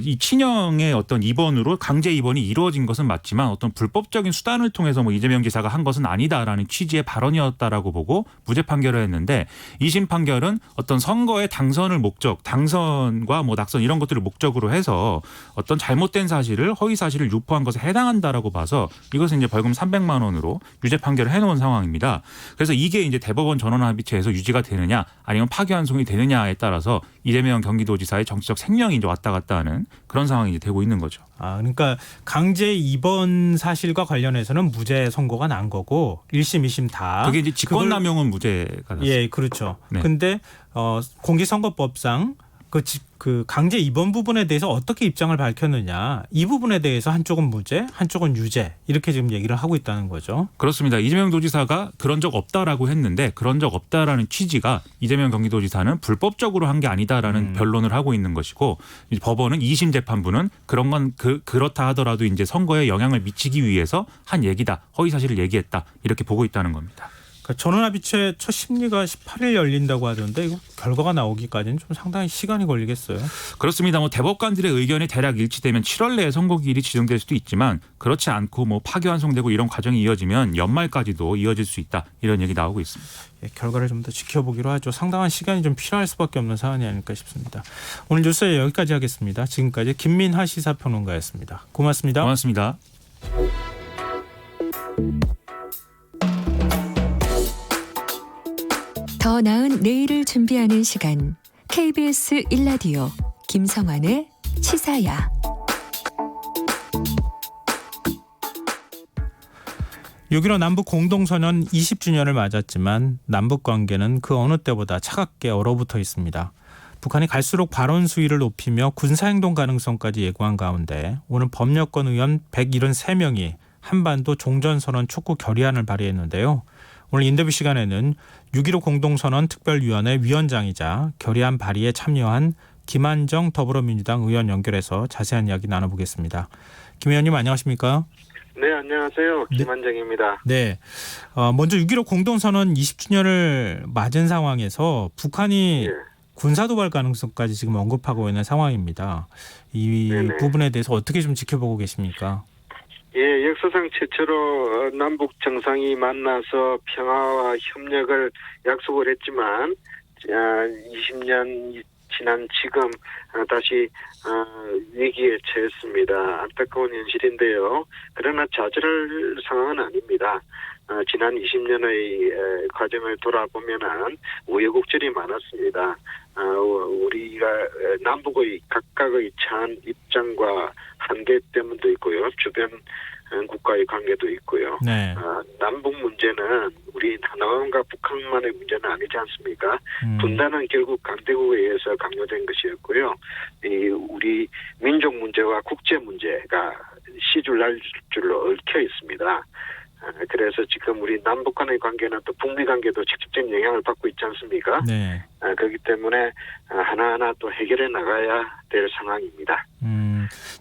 이 친형의 어떤 입원으로 강제 입원이 이루어진 것은 맞지만 어떤 불법적인 수단을 통해서 뭐 이재명 지사가 한 것은 아니다라는 취지의 발언이었다라고 보고 무죄 판결을 했는데 2심 판결은 어떤 선거의 당선을 당선과 뭐 낙선 이런 것들을 목적으로 해서 어떤 잘못된 사실을 허위 사실을 유포한 것에 해당한다라고 봐서 이것은 이제 벌금 300만 원으로 유죄 판결을 해놓은 상황입니다. 그래서 이게 이제 대법원 전원합의체에서 유지가 되느냐 아니면 파기환송이 되느냐에 따라서 이재명 경기도지사의 정치적 생명이 이제 왔다 갔다 하는 그런 상황이 이제 되고 있는 거죠. 그러니까 강제 입원 사실과 관련해서는 무죄 선고가 난 거고 1심, 2심 다. 그게 이제 직권남용은 무죄가 났습니다. 예, 그렇죠. 그런데 공직선거법상 그 강제 입원 부분에 대해서 어떻게 입장을 밝혔느냐 이 부분에 대해서 한쪽은 무죄, 한쪽은 유죄 이렇게 지금 얘기를 하고 있다는 거죠. 그렇습니다. 이재명 도지사가 그런 적 없다라고 했는데 그런 적 없다라는 취지가 이재명 경기도지사는 불법적으로 한 게 아니다라는 변론을 하고 있는 것이고 법원은 2심 재판부는 그런 건 그렇다 하더라도 이제 선거에 영향을 미치기 위해서 한 얘기다, 허위 사실을 얘기했다 이렇게 보고 있다는 겁니다. 그러니까 전원합의체 첫 심리가 18일 열린다고 하던데 이거 결과가 나오기까지는 좀 상당히 시간이 걸리겠어요. 그렇습니다. 뭐 대법관들의 의견이 대략 일치되면 7월 내에 선고기일이 지정될 수도 있지만 그렇지 않고 뭐 파기환송되고 이런 과정이 이어지면 연말까지도 이어질 수 있다 이런 얘기 나오고 있습니다. 예, 결과를 좀 더 지켜보기로 하죠. 상당한 시간이 좀 필요할 수밖에 없는 사안이 아닐까 싶습니다. 오늘 뉴스에 여기까지 하겠습니다. 지금까지 김민하 시사평론가였습니다. 고맙습니다. 고맙습니다. 더 나은 내일을 준비하는 시간 KBS 1라디오 김성환의 시사야. (6.15) 남북 공동선언 20주년을 맞았지만 남북 관계는 그 어느 때보다 차갑게 얼어붙어 있습니다. 북한이 갈수록 발언 수위를 높이며 군사행동 가능성까지 예고한 가운데 오늘 법여권 의원 173명이 한반도 종전선언 촉구 결의안을 발의했는데요. 오늘 인터뷰 시간에는 6.15 공동선언 특별위원회 위원장이자 결의안 발의에 참여한 김한정 더불어민주당 의원 연결해서 자세한 이야기 나눠보겠습니다. 김 의원님 안녕하십니까? 네, 안녕하세요. 김한정입니다. 네. 먼저 6.15 공동선언 20주년을 맞은 상황에서 북한이 군사도발 가능성까지 지금 언급하고 있는 상황입니다. 이 네네. 부분에 대해서 어떻게 좀 지켜보고 계십니까? 예, 역사상 최초로 남북 정상이 만나서 평화와 협력을 약속을 했지만 20년 지난 지금 다시 위기에 처했습니다. 안타까운 현실인데요. 그러나 좌절할 상황은 아닙니다. 지난 20년의 과정을 돌아보면은 우여곡절이 많았습니다. 우리가 남북의 각각의 처한 입장과 한계 때문도 있고요. 주변 국가의 관계도 있고요. 네. 남북 문제는 우리 하나만과 북한만의 문제는 아니지 않습니까? 분단은 결국 강대국에 의해서 강요된 것이었고요. 우리 민족 문제와 국제 문제가 시줄 날줄로 얽혀 있습니다. 그래서 지금 우리 남북 간의 관계는 또 북미 관계도 직접적인 영향을 받고 있지 않습니까? 네. 그렇기 때문에 하나하나 또 해결해 나가야 될 상황입니다.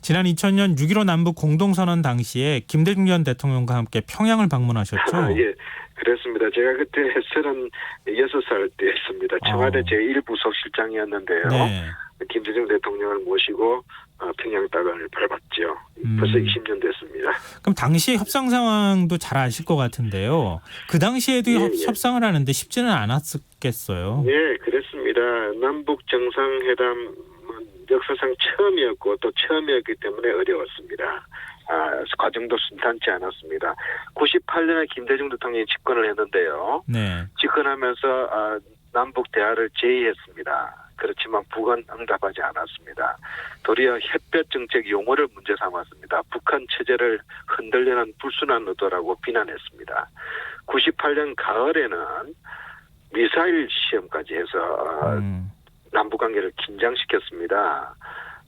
지난 2000년 6.15 남북 공동선언 당시에 김대중 전 대통령과 함께 평양을 방문하셨죠? 예, 그렇습니다. 제가 그때 36살 때였습니다. 청와대 제1부속실장이었는데요. 네. 김대중 대통령을 모시고 평양 땅을 밟았죠. 벌써 20년 됐습니다. 그럼 당시 협상 상황도 잘 아실 것 같은데요. 그 당시에도 협상을 하는데 쉽지는 않았겠어요. 예, 그렇습니다. 남북 정상회담은 역사상 처음이었고 또 처음이었기 때문에 어려웠습니다. 과정도 순탄치 않았습니다. 98년에 김대중 대통령이 집권을 했는데요. 네. 집권하면서 남북 대화를 제의했습니다. 그렇지만 북은 응답하지 않았습니다. 도리어 햇볕 정책 용어를 문제 삼았습니다. 북한 체제를 흔들려는 불순한 의도라고 비난했습니다. 98년 가을에는 미사일 시험까지 해서 남북관계를 긴장시켰습니다.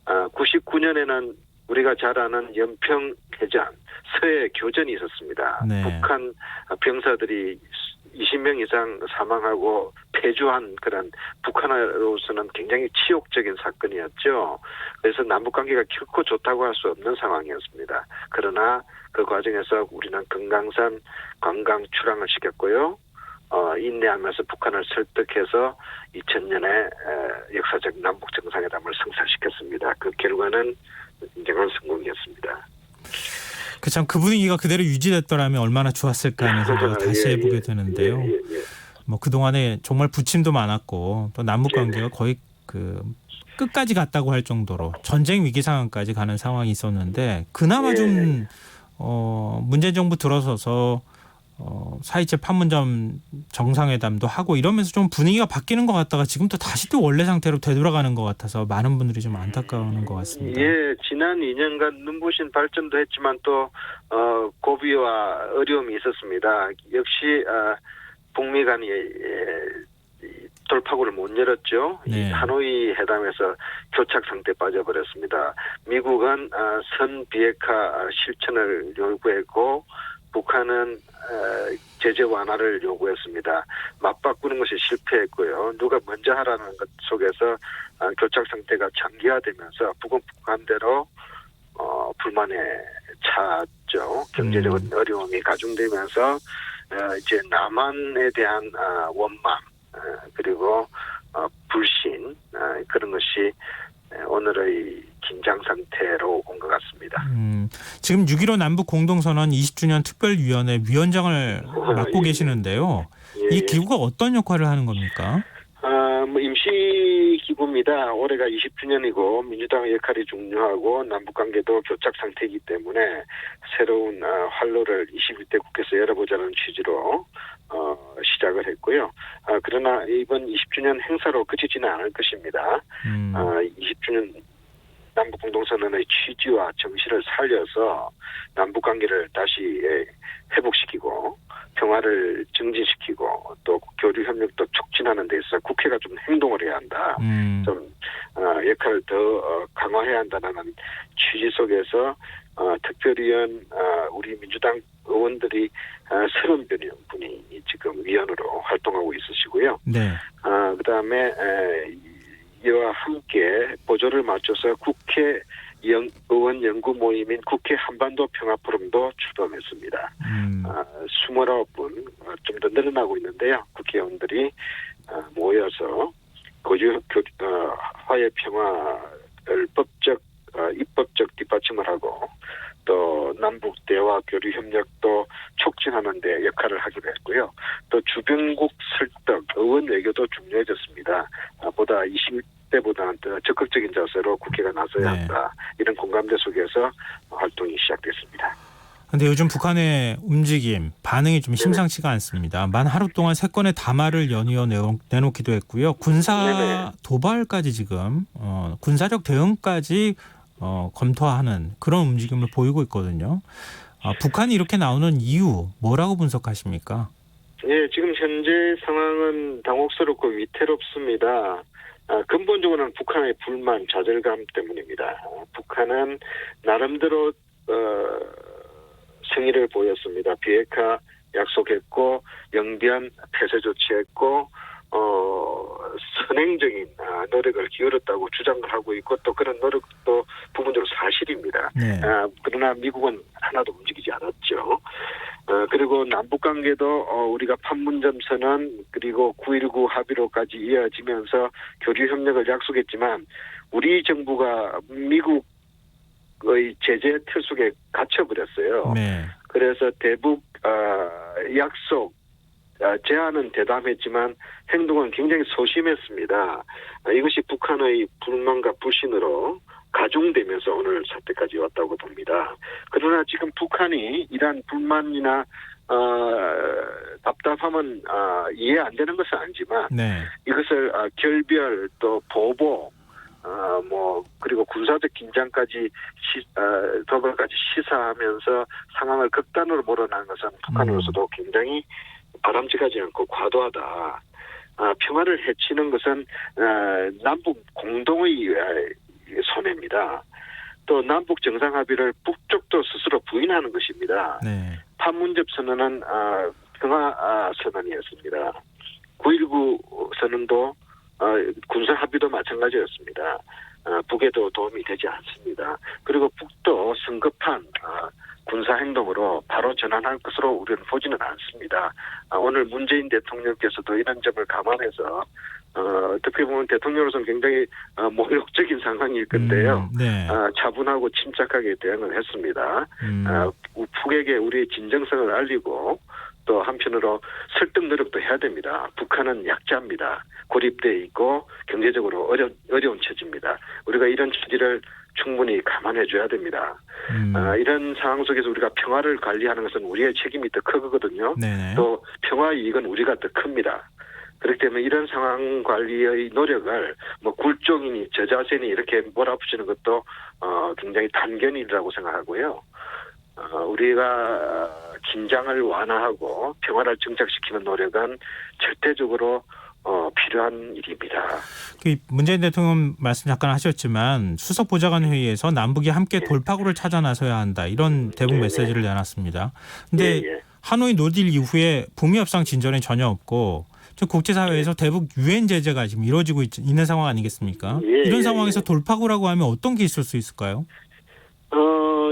99년에는 우리가 잘 아는 연평해전, 서해 교전이 있었습니다. 네. 북한 병사들이 20명 이상 사망하고 폐주한 그런 북한으로서는 굉장히 치욕적인 사건이었죠. 그래서 남북관계가 결코 좋다고 할 수 없는 상황이었습니다. 그러나 그 과정에서 우리는 금강산 관광 출항을 시켰고요. 인내하면서 북한을 설득해서 2000년에 역사적 남북 정상회담을 성사시켰습니다. 그 결과는 굉장한 성공이었습니다. 그 분위기가 그대로 유지됐더라면 얼마나 좋았을까 하는 생각을 다시 해보게 되는데요. 뭐 그동안에 정말 부침도 많았고 또 남북 관계가 거의 끝까지 갔다고 할 정도로 전쟁 위기 상황까지 가는 상황이 있었는데 그나마 좀 문재인 정부 들어서서 사이체 판문점 정상회담도 하고 이러면서 좀 분위기가 바뀌는 것 같다가 지금 또 다시 또 원래 상태로 되돌아가는 것 같아서 많은 분들이 좀 안타까워하는 것 같습니다. 예, 지난 2년간 눈부신 발전도 했지만 또 고비와 어려움이 있었습니다. 역시 북미 간이 돌파구를 못 열었죠. 네. 하노이 회담에서 교착 상태에 빠져버렸습니다. 미국은 선 비핵화 실천을 요구했고 북한은 제재 완화를 요구했습니다. 맞바꾸는 것이 실패했고요. 누가 먼저 하라는 것 속에서 교착 상태가 장기화되면서 북은 북한대로 불만에 차죠. 경제적인 어려움이 가중되면서 이제 남한에 대한 원망 그리고 불신 그런 것이 오늘의 긴장 상태로 온 것 같습니다. 지금 6.15 남북 공동선언 20주년 특별위원회 위원장을 맡고 계시는데요. 이 기구가 어떤 역할을 하는 겁니까? 임시 기구입니다. 올해가 20주년이고 민주당의 역할이 중요하고 남북관계도 교착 상태이기 때문에 새로운 활로를 21대 국회에서 열어보자는 취지로 시작을 했고요. 그러나 이번 20주년 행사로 그치지는 않을 것입니다. 20주년 남북공동선언의 취지와 정신을 살려서 남북관계를 다시 회복시키고 평화를 증진시키고 또 교류 협력도 촉진하는 데 있어서 국회가 좀 행동을 해야 한다. 좀 역할을 더 강화해야 한다는 취지 속에서 특별위원 우리 민주당 의원들이 30분이 지금 위원으로 활동하고 있으시고요. 네. 그다음에 이와 함께 보조를 맞춰서 국회 의원 연구 모임인 국회 한반도 평화 포럼도 출범했습니다. 29분 좀 더 늘어나고 있는데요. 국회의원들이 모여서 화해 평화를 입법적 뒷받침을 하고 또 남북 대화 교류 협력도 촉진하는 데 역할을 하기로 했고요. 또 주변국 설득, 의원 외교도 중요해졌습니다. 보다 20대보다는 더 적극적인 자세로 국회가 나서야 한다. 이런 공감대 속에서 활동이 시작됐습니다. 그런데 요즘 북한의 움직임, 반응이 좀 심상치가 않습니다. 만 하루 동안 3건의 담화를 연이어 내놓기도 했고요. 군사 도발까지 지금 군사적 대응까지 검토하는 그런 움직임을 보이고 있거든요. 북한이 이렇게 나오는 이유 뭐라고 분석하십니까? 예, 지금 현재 상황은 당혹스럽고 위태롭습니다. 근본적으로는 북한의 불만, 좌절감 때문입니다. 북한은 나름대로 성의를 보였습니다. 비핵화 약속했고 영변 폐쇄 조치했고 선행적인 노력을 기울였다고 주장을 하고 있고 또 그런 노력도 부분적으로 사실입니다. 네. 그러나 미국은 하나도 움직이지 않았죠. 그리고 남북관계도 우리가 판문점 선언 그리고 9.19 합의로까지 이어지면서 교류 협력을 약속했지만 우리 정부가 미국의 제재 틀 속에 갇혀버렸어요. 네. 그래서 대북 약속 제안은 대담했지만 행동은 굉장히 소심했습니다. 이것이 북한의 불만과 불신으로 가중되면서 오늘 사태까지 왔다고 봅니다. 그러나 지금 북한이 이러한 불만이나 답답함은 이해 안 되는 것은 아니지만 이것을 결별 또 보복 그리고 군사적 긴장까지 도발까지 시사하면서 상황을 극단으로 몰아나는 것은 북한으로서도 굉장히 바람직하지 않고 과도하다. 평화를 해치는 것은 남북 공동의 손해입니다. 또 남북 정상합의를 북쪽도 스스로 부인하는 것입니다. 판문점 선언은 평화 선언이었습니다. 9.19 선언도 군사합의도 마찬가지였습니다. 북에도 도움이 되지 않습니다. 그리고 북도 성급한 군사행동으로 바로 전환할 것으로 우리는 보지는 않습니다. 오늘 문재인 대통령께서도 이런 점을 감안해서 어떻게 보면 대통령으로서는 굉장히 모욕적인 상황일 건데요. 차분하고 침착하게 대응을 했습니다. 북에게 우리의 진정성을 알리고 또 한편으로 설득 노력도 해야 됩니다. 북한은 약자입니다. 고립돼 있고 경제적으로 어려운 처지입니다. 우리가 이런 처지를 충분히 감안해 줘야 됩니다. 이런 상황 속에서 우리가 평화를 관리하는 것은 우리의 책임이 더 크거든요. 또 평화 이익은 우리가 더 큽니다. 그렇기 때문에 이런 상황 관리의 노력을 굴종이니 저자세니 이렇게 몰아붙이는 것도 굉장히 단견이라고 생각하고요. 우리가 긴장을 완화하고 평화를 정착시키는 노력은 절대적으로 필요한 일입니다. 문재인 대통령 말씀 잠깐 하셨지만 수석 보좌관 회의에서 남북이 함께 돌파구를 찾아 나서야 한다 이런 대북 메시지를 내놨습니다. 그런데 하노이 노딜 이후에 북미 협상 진전이 전혀 없고 국제사회에서 대북 유엔 제재가 지금 이루어지고 있는 상황 아니겠습니까? 이런 상황에서 돌파구라고 하면 어떤 게 있을 수 있을까요?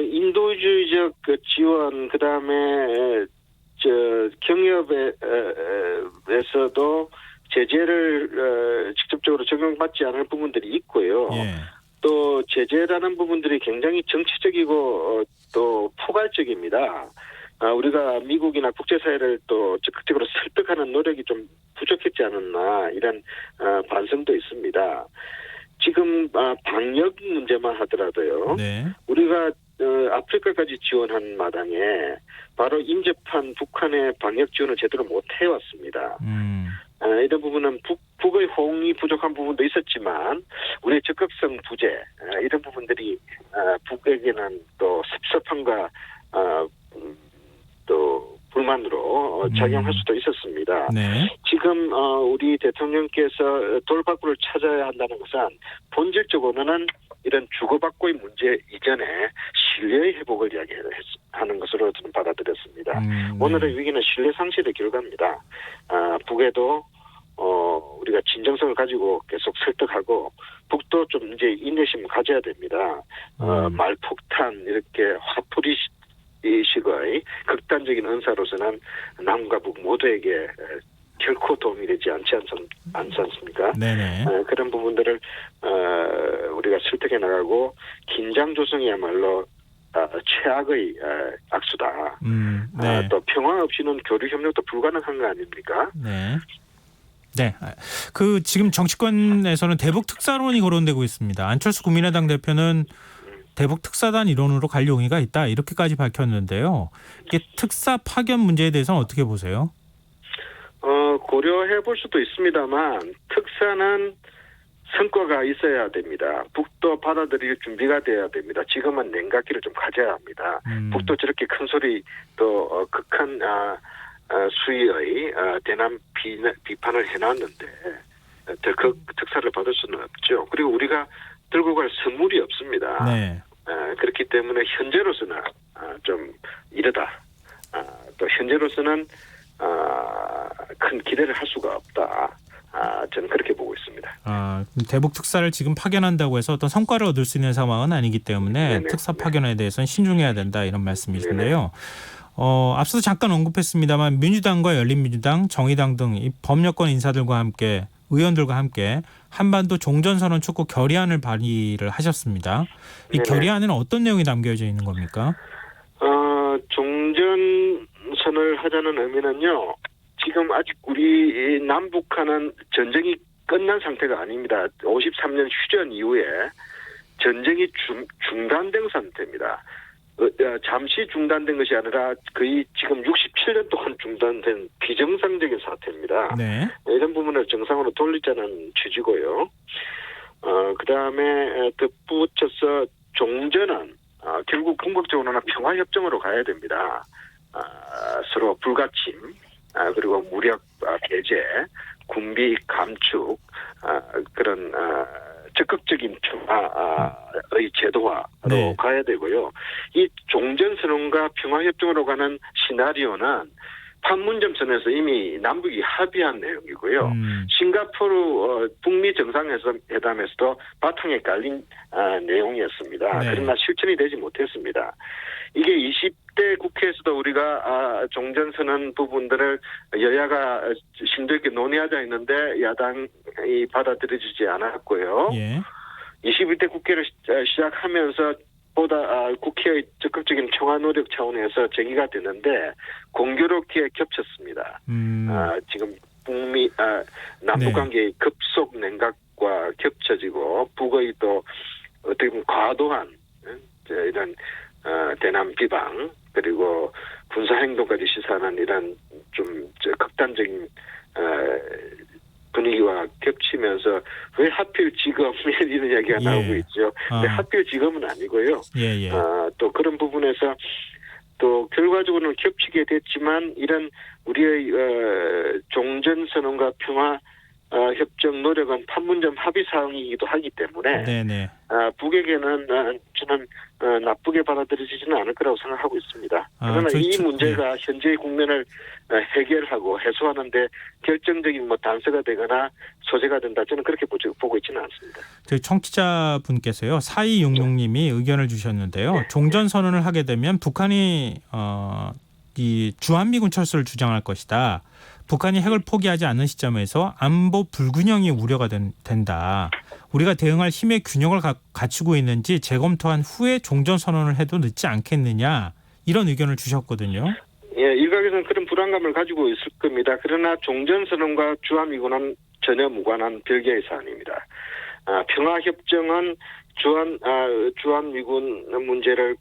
인도주의적 지원 그다음에 경협에서도 제재를 직접적으로 적용받지 않을 부분들이 있고요. 또 제재라는 부분들이 굉장히 정치적이고 또 포괄적입니다. 우리가 미국이나 국제사회를 또 적극적으로 설득하는 노력이 좀 부족했지 않았나 이런 반성도 있습니다. 지금 방역 문제만 하더라도요. 우리가 아프리카까지 지원한 마당에 바로 인접한 북한의 방역 지원을 제대로 못 해왔습니다. 이런 부분은 북의 호응이 부족한 부분도 있었지만 우리의 적극성 부재 이런 부분들이 북에게는 또 섭섭함과 또 불만으로 작용할 수도 있었습니다. 네. 지금 우리 대통령께서 돌파구를 찾아야 한다는 것은 본질적으로는 이런 주고받고의 문제 이전에 신뢰의 회복을 이야기하는 것으로 저는 받아들였습니다. 네. 오늘의 위기는 신뢰 상실의 결과입니다. 북에도 우리가 진정성을 가지고 계속 설득하고 북도 좀 이제 인내심을 가져야 됩니다. 말폭탄 이렇게 화풀이 식의 극단적인 언사로서는 남과 북 모두에게 결코 도움이 되지 않지 않습니까? 네네. 그런 부분들을 우리가 설득해 나가고 긴장 조성이야말로 최악의 악수다. 네. 또 평화 없이는 교류 협력도 불가능한 거 아닙니까? 네. 네. 그 지금 정치권에서는 대북 특사론이 거론되고 있습니다. 안철수 국민의당 대표는 대북 특사단 이론으로 갈 용의가 있다 이렇게까지 밝혔는데요. 이게 특사 파견 문제에 대해서는 어떻게 보세요? 고려해 볼 수도 있습니다만 특사는 성과가 있어야 됩니다. 북도 받아들일 준비가 돼야 됩니다. 지금은 냉각기를 좀 가져야 합니다. 북도 저렇게 큰 소리 또 극한 수위의 대남 비판을 해놨는데 그 특사를 받을 수는 없죠. 그리고 우리가 들고 갈 선물이 없습니다. 네. 그렇기 때문에 현재로서는 좀 이르다. 또 현재로서는 큰 기대를 할 수가 없다. 저는 그렇게 보고 있습니다. 대북 특사를 지금 파견한다고 해서 어떤 성과를 얻을 수 있는 상황은 아니기 때문에 네네. 특사 파견에 대해서는 신중해야 된다 이런 말씀이신데요. 앞서도 잠깐 언급했습니다만 민주당과 열린민주당, 정의당 등 이 범여권 인사들과 함께 의원들과 함께 한반도 종전선언 촉구 결의안을 발의를 하셨습니다. 이 네네. 결의안에는 어떤 내용이 담겨져 있는 겁니까? 종전선언을 하자는 의미는요. 지금 아직 우리 남북한은 전쟁이 끝난 상태가 아닙니다. 53년 휴전 이후에 전쟁이 중단된 상태입니다. 잠시 중단된 것이 아니라 거의 지금 67년 동안 중단된 비정상적인 사태입니다. 네. 이런 부분을 정상으로 돌리자는 취지고요. 그다음에 덧붙여서 종전은 결국 궁극적으로는 평화협정으로 가야 됩니다. 서로 불가침, 그리고 무력 배제, 군비 감축, 그런 적극적인 평화의 제도화로 네. 가야 되고요. 이 종전선언과 평화협정으로 가는 시나리오는 판문점 선에서 이미 남북이 합의한 내용이고요. 싱가포르 북미 정상회담에서도 바탕에 깔린 내용이었습니다. 네. 그러나 실천이 되지 못했습니다. 이게 20대 국회에서도 우리가 종전선언 부분들을 여야가 심도 있게 논의하자 했는데 야당이 받아들여지지 않았고요. 예. 21대 국회를 시작하면서 보다 국회의 적극적인 청와 노력 차원에서 제기가 되는데 공교롭게 겹쳤습니다. 지금 북미 남북 관계의 급속 냉각과 겹쳐지고 북의 또 어떻게 보면 과도한 이런 대남 비방 그리고 군사 행동까지 시사하는 이런 좀 극단적인 분위기와 겹치면서 왜 하필 지금 이런 이야기가 예. 나오고 있죠. 근데 하필 지금은 아니고요. 예. 또 그런 부분에서 또 결과적으로는 겹치게 됐지만 이런 우리의 종전선언과 평화 협정 노력은 판문점 합의 사항이기도 하기 때문에 네네. 북에게는 저는 나쁘게 받아들여지지는 않을 거라고 생각하고 있습니다. 그러나 이 문제가 현재의 국면을 해결하고 해소하는데 결정적인 단서가 되거나 소재가 된다. 저는 그렇게 보고 있지는 않습니다. 저희 청취자분께서요. 4266님이 의견을 주셨는데요. 네. 종전선언을 하게 되면 북한이 이 주한미군 철수를 주장할 것이다. 북한이 핵을 포기하지 않는 시점에서 안보 불균형이 우려가 된다. 우리가 대응할 힘의 균형을 갖추고 있는지 재검토한 후에 종전선언을 해도 늦지 않겠느냐. 이런 의견을 주셨거든요. 예, 일각에서는 그런 불안감을 가지고 있을 겁니다. 그러나 종전선언과 주한미군은 전혀 무관한 별개의 사안입니다. 평화협정은 주한미군 문제를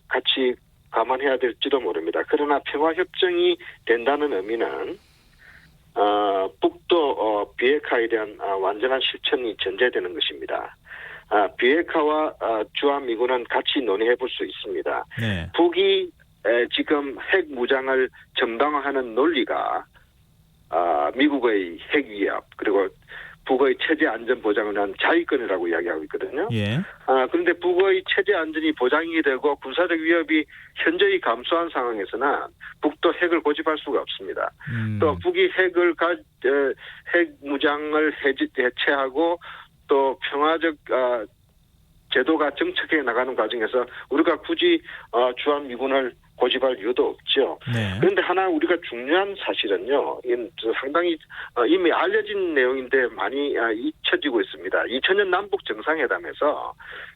같이 감안해야 될지도 모릅니다. 그러나 평화협정이 된다는 의미는 북도 비핵화에 대한 완전한 실천이 전제되는 것입니다. 비핵화와 주한미군은 같이 논의해 볼 수 있습니다. 네. 북이 지금 핵 무장을 정당화하는 논리가 미국의 핵 위협 그리고 북의 체제 안전 보장을 위한 자위권이라고 이야기하고 있거든요. 예. 그런데 북의 체제 안전이 보장이 되고 군사적 위협이 현저히 감소한 상황에서는 북도 핵을 고집할 수가 없습니다. 또 북이 핵 무장을 해체하고 또 평화적 제도가 정착해 나가는 과정에서 우리가 굳이 주한미군을 고집할 이유도 없죠. 네. 그런데 하나 우리가 중요한 사실은요. 이건 상당히 이미 알려진 내용인데 많이 잊혀지고 있습니다. 2000년 남북 정상회담에서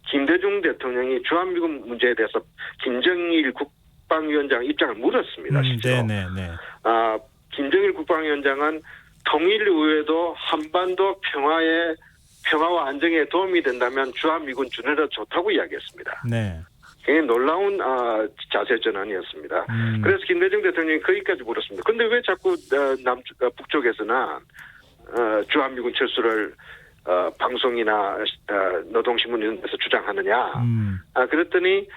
김대중 대통령이 주한미군 문제에 대해서 김정일 국방위원장 입장을 물었습니다. 실제로. 네네네. 김정일 국방위원장은 통일 이후에도 한반도 평화와 안정에 도움이 된다면 주한미군 준해도 좋다고 이야기했습니다. 네. 굉장히 놀라운 자세 전환이었습니다. 그래서 김대중 대통령이 거기까지 물었습니다. 그런데 왜 자꾸 북쪽에서는 주한미군 철수를 방송이나 노동신문 이런 데서 주장하느냐. 그랬더니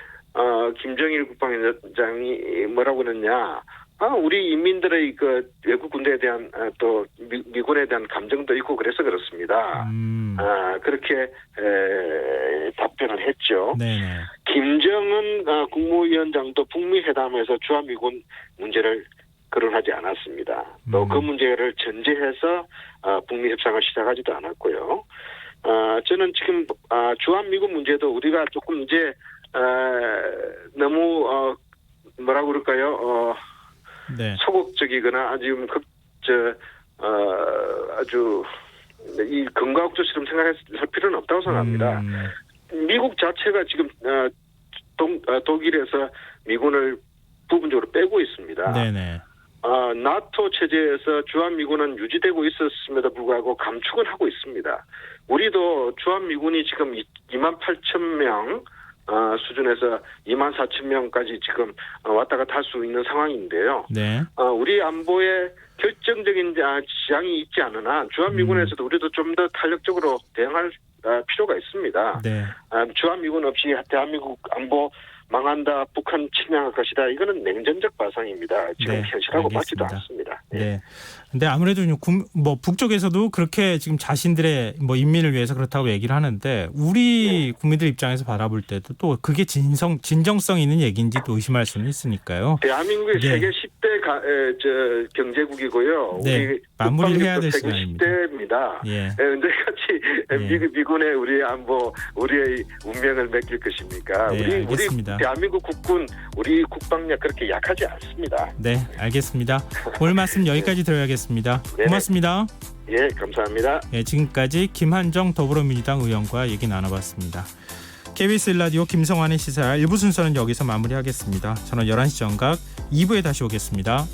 김정일 국방위원장이 뭐라고 그랬냐. 우리 인민들의 그 외국 군대에 대한 또 미군에 대한 감정도 있고 그래서 그렇습니다. 그렇게 답변을 했죠. 네네. 김정은 국무위원장도 북미 회담에서 주한미군 문제를 거론하지 않았습니다. 또 그 문제를 전제해서 북미 협상을 시작하지도 않았고요. 저는 지금 주한미군 문제도 우리가 조금 이제 너무 뭐라고 그럴까요? 네. 소극적이거나 아주 이 금과옥조처럼 생각할 필요는 없다고 생각합니다. 미국 자체가 지금 독일에서 미군을 부분적으로 빼고 있습니다. 네네. 나토 체제에서 주한미군은 유지되고 있었음에도 불구하고 감축은 하고 있습니다. 우리도 주한미군이 지금 28,000명 수준에서 24,000명까지 지금 왔다 갔다 할 수 있는 상황인데요. 네. 우리 안보에 결정적인 지향이 있지 않은 한 주한미군에서도 우리도 좀 더 탄력적으로 대응할 필요가 있습니다. 네. 주한미군 없이 대한민국 안보 망한다, 북한 침략할 것이다. 이거는 냉전적 발상입니다. 지금 네, 현실하고 알겠습니다. 맞지도 않습니다. 네. 근데 아무래도 북쪽에서도 그렇게 지금 자신들의 인민을 위해서 그렇다고 얘기를 하는데 우리 국민들 입장에서 바라볼 때도 또 그게 진정성 있는 얘기인지 또 의심할 수는 있으니까요. 대한민국이 네. 세계 10대 경제국이고요. 네. 우리 마무리를 해야 될 세계 시간입니다. 10대입니다. 예. 언제같이 미군의 우리 안보, 우리의 운명을 맡길 것입니까? 네, 알겠습니다. 우리 대한민국 국군, 우리 국방력 그렇게 약하지 않습니다. 네, 알겠습니다. 오늘 말씀 여기까지 들어야겠습니다. 네네. 고맙습니다. 예, 감사합니다. 네, 지금까지 김한정 더불어민주당 의원과 얘기 나눠봤습니다. KBS 1라디오 김성환의 시사 1부 순서는 여기서 마무리하겠습니다. 저는 11시 정각 2부에 다시 오겠습니다.